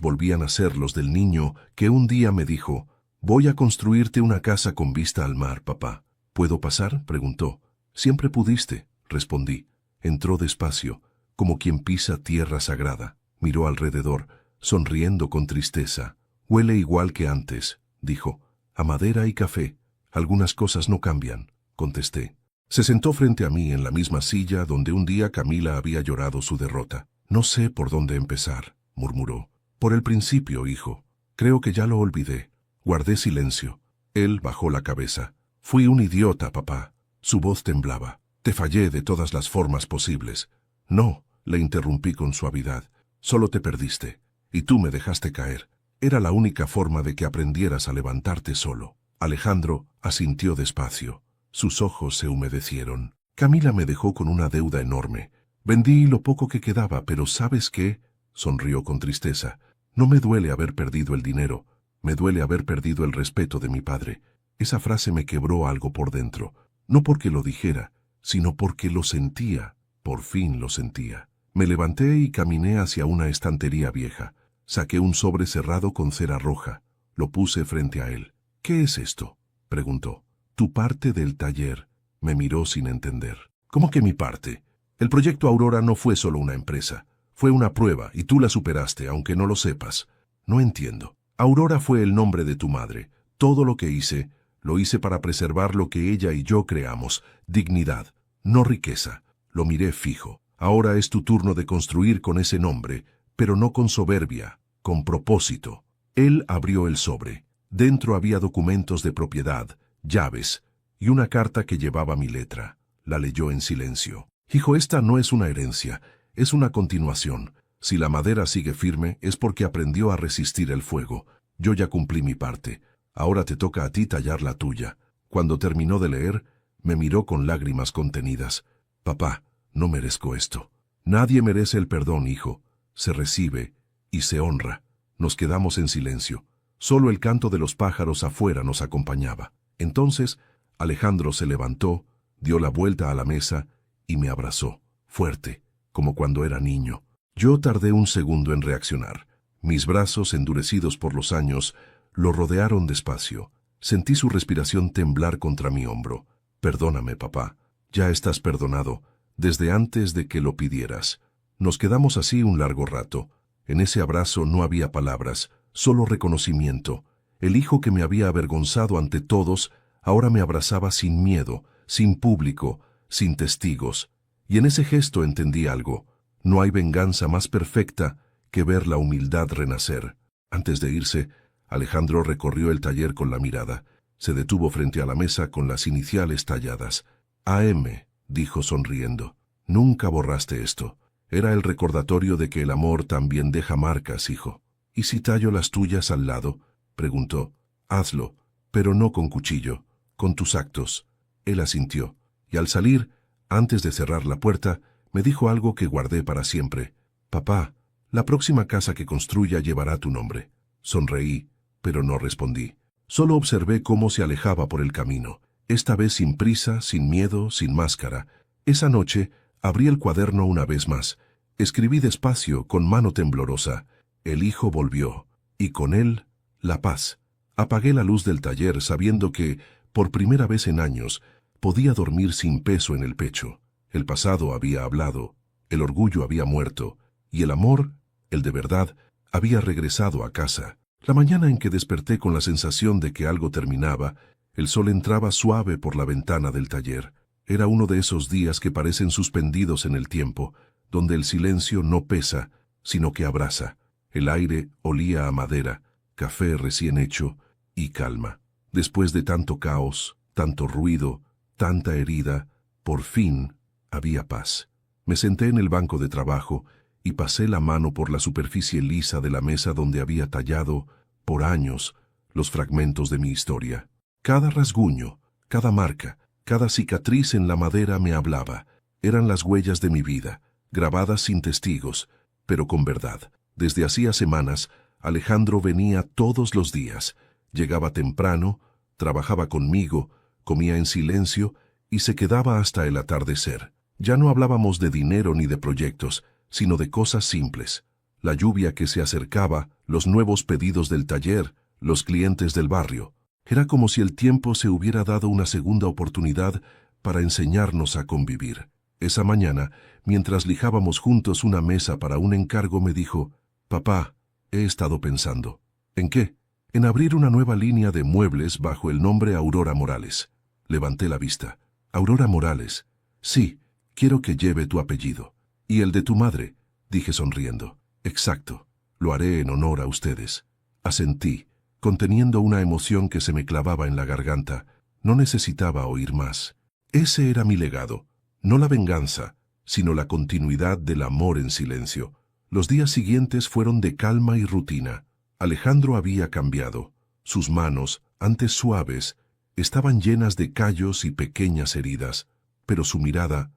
volvían a ser los del niño que un día me dijo: «Voy a construirte una casa con vista al mar, papá». «¿Puedo pasar?», preguntó. «Siempre pudiste», respondí. Entró despacio, como quien pisa tierra sagrada. Miró alrededor, sonriendo con tristeza. «Huele igual que antes», dijo. «A madera y café. Algunas cosas no cambian», contesté. Se sentó frente a mí en la misma silla donde un día Camila había llorado su derrota. «No sé por dónde empezar», murmuró. «Por el principio, hijo. Creo que ya lo olvidé». Guardé silencio. Él bajó la cabeza. «Fui un idiota, papá». Su voz temblaba. «Te fallé de todas las formas posibles». «No», le interrumpí con suavidad. «Solo te perdiste. Y tú me dejaste caer. Era la única forma de que aprendieras a levantarte solo». Alejandro asintió despacio. Sus ojos se humedecieron. «Camila me dejó con una deuda enorme. Vendí lo poco que quedaba, pero ¿sabes qué?», sonrió con tristeza. «No me duele haber perdido el dinero. Me duele haber perdido el respeto de mi padre». Esa frase me quebró algo por dentro. No porque lo dijera, sino porque lo sentía. Por fin lo sentía. Me levanté y caminé hacia una estantería vieja. Saqué un sobre cerrado con cera roja. Lo puse frente a él. «¿Qué es esto?», preguntó. «Tu parte del taller». Me miró sin entender. «¿Cómo que mi parte? El proyecto Aurora no fue solo una empresa. Fue una prueba y tú la superaste, aunque no lo sepas». «No entiendo». «Aurora fue el nombre de tu madre. Todo lo que hice, lo hice para preservar lo que ella y yo creamos. Dignidad, no riqueza». Lo miré fijo. «Ahora es tu turno de construir con ese nombre, pero no con soberbia, con propósito». Él abrió el sobre. Dentro había documentos de propiedad, llaves y una carta que llevaba mi letra. La leyó en silencio. «Hijo, esta no es una herencia, es una continuación. Si la madera sigue firme es porque aprendió a resistir el fuego. Yo ya cumplí mi parte. Ahora te toca a ti tallar la tuya». Cuando terminó de leer, me miró con lágrimas contenidas. «Papá, no merezco esto». «Nadie merece el perdón, hijo. Se recibe y se honra». Nos quedamos en silencio. Solo el canto de los pájaros afuera nos acompañaba. Entonces, Alejandro se levantó, dio la vuelta a la mesa y me abrazó, fuerte, como cuando era niño. Yo tardé un segundo en reaccionar. Mis brazos, endurecidos por los años, lo rodearon despacio. Sentí su respiración temblar contra mi hombro. «Perdóname, papá. Ya estás perdonado, desde antes de que lo pidieras». Nos quedamos así un largo rato. En ese abrazo no había palabras, solo reconocimiento. El hijo que me había avergonzado ante todos, ahora me abrazaba sin miedo, sin público, sin testigos. Y en ese gesto entendí algo. No hay venganza más perfecta que ver la humildad renacer. Antes de irse, Alejandro recorrió el taller con la mirada. Se detuvo frente a la mesa con las iniciales talladas. «AM», dijo sonriendo. «Nunca borraste esto. Era el recordatorio de que el amor también deja marcas, hijo». «¿Y si tallo las tuyas al lado?», preguntó. «Hazlo, pero no con cuchillo, con tus actos». Él asintió, y al salir, antes de cerrar la puerta, me dijo algo que guardé para siempre. «Papá, la próxima casa que construya llevará tu nombre». Sonreí, pero no respondí. Solo observé cómo se alejaba por el camino, esta vez sin prisa, sin miedo, sin máscara. Esa noche abrí el cuaderno una vez más. Escribí despacio, con mano temblorosa. El hijo volvió, y con él, la paz. Apagué la luz del taller sabiendo que, por primera vez en años, podía dormir sin peso en el pecho. El pasado había hablado, el orgullo había muerto, y el amor, el de verdad, había regresado a casa. La mañana en que desperté con la sensación de que algo terminaba, el sol entraba suave por la ventana del taller. Era uno de esos días que parecen suspendidos en el tiempo, donde el silencio no pesa, sino que abraza. El aire olía a madera, café recién hecho y calma. Después de tanto caos, tanto ruido, tanta herida, por fin había paz. Me senté en el banco de trabajo y pasé la mano por la superficie lisa de la mesa donde había tallado, por años, los fragmentos de mi historia. Cada rasguño, cada marca, cada cicatriz en la madera me hablaba. Eran las huellas de mi vida, grabadas sin testigos, pero con verdad. Desde hacía semanas, Alejandro venía todos los días. Llegaba temprano, trabajaba conmigo, comía en silencio y se quedaba hasta el atardecer. Ya no hablábamos de dinero ni de proyectos, sino de cosas simples. La lluvia que se acercaba, los nuevos pedidos del taller, los clientes del barrio. Era como si el tiempo se hubiera dado una segunda oportunidad para enseñarnos a convivir. Esa mañana, mientras lijábamos juntos una mesa para un encargo, me dijo: «Papá, he estado pensando». «¿En qué?» «En abrir una nueva línea de muebles bajo el nombre Aurora Morales». Levanté la vista. «¿Aurora Morales?» «Sí, quiero que lleve tu apellido». «¿Y el de tu madre?», dije sonriendo. «Exacto, lo haré en honor a ustedes». Asentí, conteniendo una emoción que se me clavaba en la garganta. No necesitaba oír más. Ese era mi legado, no la venganza, sino la continuidad del amor en silencio. Los días siguientes fueron de calma y rutina. Alejandro había cambiado. Sus manos, antes suaves, estaban llenas de callos y pequeñas heridas, pero su mirada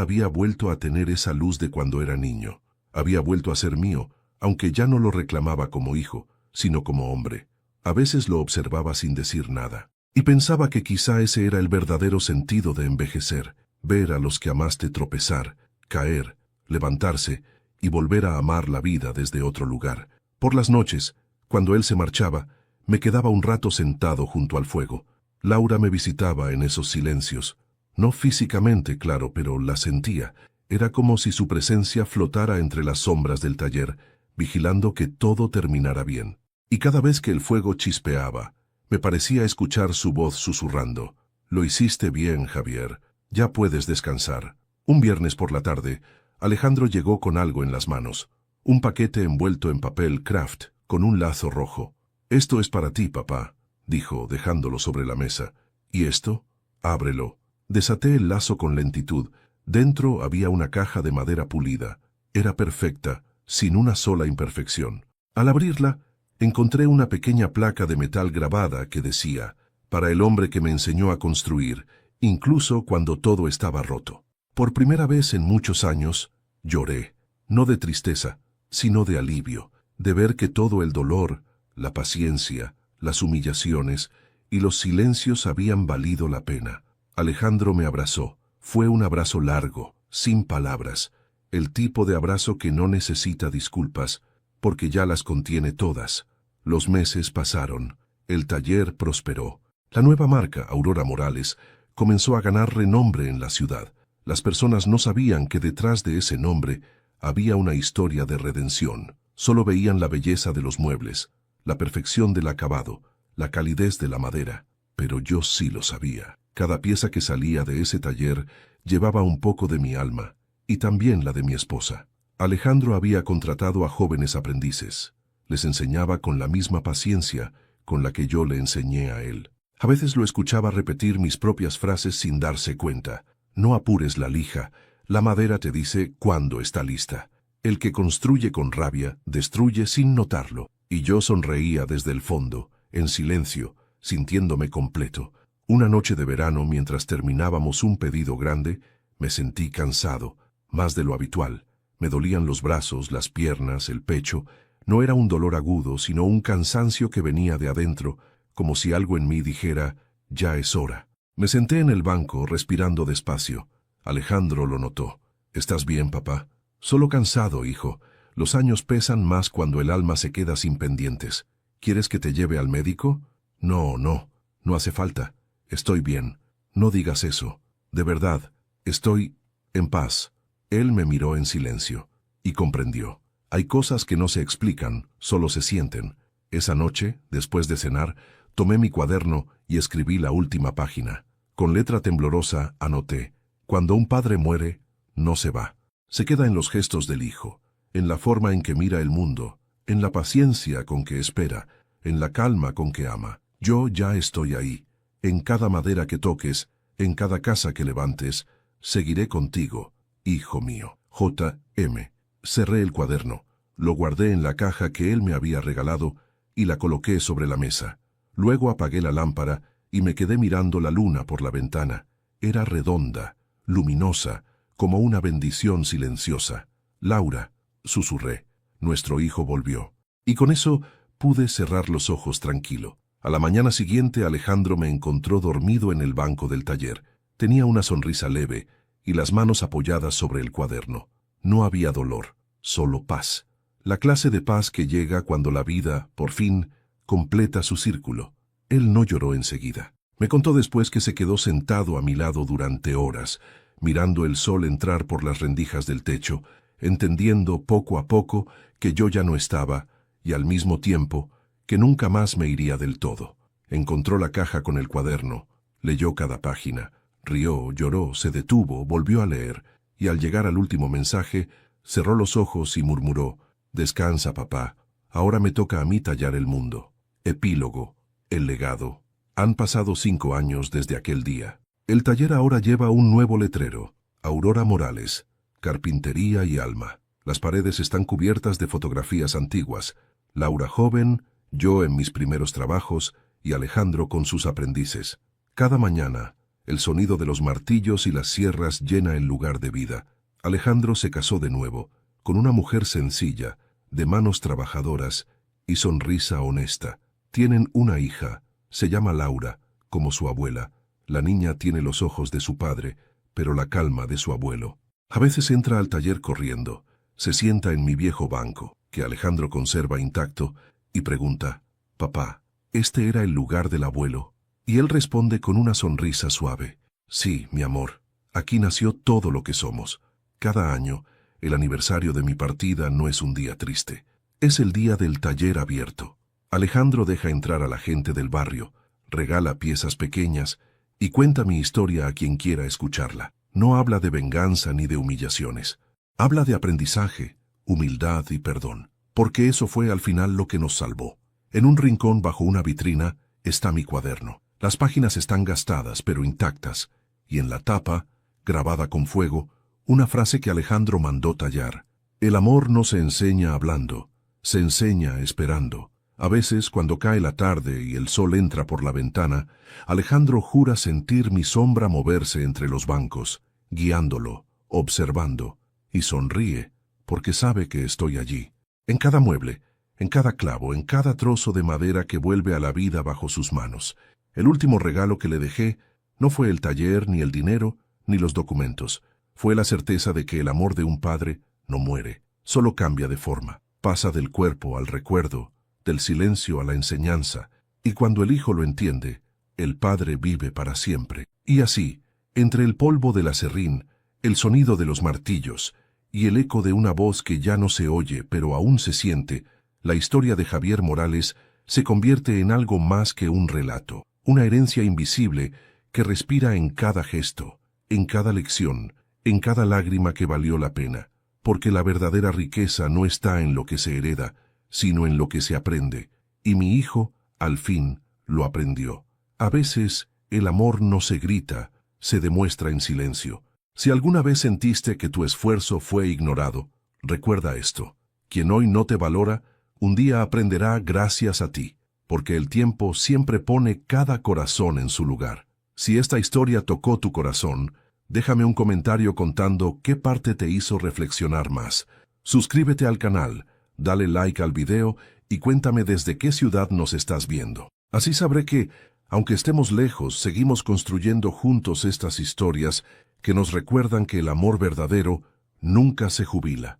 había vuelto a tener esa luz de cuando era niño. Había vuelto a ser mío, aunque ya no lo reclamaba como hijo, sino como hombre. A veces lo observaba sin decir nada, y pensaba que quizá ese era el verdadero sentido de envejecer, ver a los que amaste tropezar, caer, levantarse y volver a amar la vida desde otro lugar. Por las noches, cuando él se marchaba, me quedaba un rato sentado junto al fuego. Laura me visitaba en esos silencios. No físicamente, claro, pero la sentía. Era como si su presencia flotara entre las sombras del taller, vigilando que todo terminara bien. Y cada vez que el fuego chispeaba, me parecía escuchar su voz susurrando: «Lo hiciste bien, Javier. Ya puedes descansar». Un viernes por la tarde, Alejandro llegó con algo en las manos. Un paquete envuelto en papel craft, con un lazo rojo. «Esto es para ti, papá», dijo, dejándolo sobre la mesa. «¿Y esto?» «Ábrelo». Desaté el lazo con lentitud. Dentro había una caja de madera pulida. Era perfecta, sin una sola imperfección. Al abrirla, encontré una pequeña placa de metal grabada que decía: «Para el hombre que me enseñó a construir, incluso cuando todo estaba roto». Por primera vez en muchos años, lloré, no de tristeza, sino de alivio, de ver que todo el dolor, la paciencia, las humillaciones y los silencios habían valido la pena. Alejandro me abrazó. Fue un abrazo largo, sin palabras, el tipo de abrazo que no necesita disculpas, porque ya las contiene todas. Los meses pasaron, el taller prosperó. La nueva marca, Aurora Morales, comenzó a ganar renombre en la ciudad. Las personas no sabían que detrás de ese nombre había una historia de redención. Solo veían la belleza de los muebles, la perfección del acabado, la calidez de la madera. Pero yo sí lo sabía. Cada pieza que salía de ese taller llevaba un poco de mi alma, y también la de mi esposa. Alejandro había contratado a jóvenes aprendices. Les enseñaba con la misma paciencia con la que yo le enseñé a él. A veces lo escuchaba repetir mis propias frases sin darse cuenta. «No apures la lija, la madera te dice cuándo está lista». El que construye con rabia, destruye sin notarlo. Y yo sonreía desde el fondo, en silencio, sintiéndome completo. Una noche de verano, mientras terminábamos un pedido grande, me sentí cansado, más de lo habitual. Me dolían los brazos, las piernas, el pecho. No era un dolor agudo, sino un cansancio que venía de adentro, como si algo en mí dijera: «Ya es hora». Me senté en el banco, respirando despacio. Alejandro lo notó. «¿Estás bien, papá?» «Solo cansado, hijo. Los años pesan más cuando el alma se queda sin pendientes. ¿Quieres que te lleve al médico?» «No, no hace falta. Estoy bien. No digas eso. De verdad, estoy en paz». Él me miró en silencio y comprendió. Hay cosas que no se explican, solo se sienten. Esa noche, después de cenar, tomé mi cuaderno y escribí la última página. Con letra temblorosa anoté: «Cuando un padre muere, no se va. Se queda en los gestos del hijo, en la forma en que mira el mundo, en la paciencia con que espera, en la calma con que ama. Yo ya estoy ahí. En cada madera que toques, en cada casa que levantes, seguiré contigo, hijo mío. J.M». Cerré el cuaderno, lo guardé en la caja que él me había regalado y la coloqué sobre la mesa. Luego apagué la lámpara y me quedé mirando la luna por la ventana. Era redonda, luminosa, como una bendición silenciosa. «Laura», susurré, «nuestro hijo volvió». Y con eso pude cerrar los ojos tranquilo. A la mañana siguiente Alejandro me encontró dormido en el banco del taller. Tenía una sonrisa leve, y las manos apoyadas sobre el cuaderno. No había dolor, solo paz. La clase de paz que llega cuando la vida, por fin, completa su círculo. Él no lloró enseguida. Me contó después que se quedó sentado a mi lado durante horas, mirando el sol entrar por las rendijas del techo, entendiendo poco a poco que yo ya no estaba, y al mismo tiempo que nunca más me iría del todo. Encontró la caja con el cuaderno, leyó cada página, rió, lloró, se detuvo, volvió a leer, y al llegar al último mensaje, cerró los ojos y murmuró: «Descansa, papá, ahora me toca a mí tallar el mundo». Epílogo, el legado. Han pasado 5 años desde aquel día. El taller ahora lleva un nuevo letrero: Aurora Morales, Carpintería y Alma. Las paredes están cubiertas de fotografías antiguas. Laura joven, yo en mis primeros trabajos y Alejandro con sus aprendices. Cada mañana, el sonido de los martillos y las sierras llena el lugar de vida. Alejandro se casó de nuevo, con una mujer sencilla, de manos trabajadoras y sonrisa honesta. Tienen una hija, se llama Laura, como su abuela. La niña tiene los ojos de su padre, pero la calma de su abuelo. A veces entra al taller corriendo, se sienta en mi viejo banco, que Alejandro conserva intacto, y pregunta: «Papá, ¿este era el lugar del abuelo?». Y él responde con una sonrisa suave: «Sí, mi amor, aquí nació todo lo que somos. Cada año, el aniversario de mi partida no es un día triste, es el día del taller abierto». Alejandro deja entrar a la gente del barrio, regala piezas pequeñas y cuenta mi historia a quien quiera escucharla. No habla de venganza ni de humillaciones. Habla de aprendizaje, humildad y perdón, porque eso fue al final lo que nos salvó. En un rincón bajo una vitrina está mi cuaderno. Las páginas están gastadas pero intactas, y en la tapa, grabada con fuego, una frase que Alejandro mandó tallar: «El amor no se enseña hablando, se enseña esperando». A veces, cuando cae la tarde y el sol entra por la ventana, Alejandro jura sentir mi sombra moverse entre los bancos, guiándolo, observando, y sonríe, porque sabe que estoy allí. En cada mueble, en cada clavo, en cada trozo de madera que vuelve a la vida bajo sus manos. El último regalo que le dejé no fue el taller, ni el dinero, ni los documentos. Fue la certeza de que el amor de un padre no muere, solo cambia de forma. Pasa del cuerpo al recuerdo, del silencio a la enseñanza, y cuando el hijo lo entiende, el padre vive para siempre. Y así, entre el polvo del aserrín, el sonido de los martillos y el eco de una voz que ya no se oye pero aún se siente, la historia de Javier Morales se convierte en algo más que un relato, una herencia invisible que respira en cada gesto, en cada lección, en cada lágrima que valió la pena, porque la verdadera riqueza no está en lo que se hereda, sino en lo que se aprende, y mi hijo, al fin, lo aprendió. A veces, el amor no se grita, se demuestra en silencio. Si alguna vez sentiste que tu esfuerzo fue ignorado, recuerda esto: quien hoy no te valora, un día aprenderá gracias a ti, porque el tiempo siempre pone cada corazón en su lugar. Si esta historia tocó tu corazón, déjame un comentario contando qué parte te hizo reflexionar más. Suscríbete al canal, dale like al video y cuéntame desde qué ciudad nos estás viendo. Así sabré que, aunque estemos lejos, seguimos construyendo juntos estas historias que nos recuerdan que el amor verdadero nunca se jubila.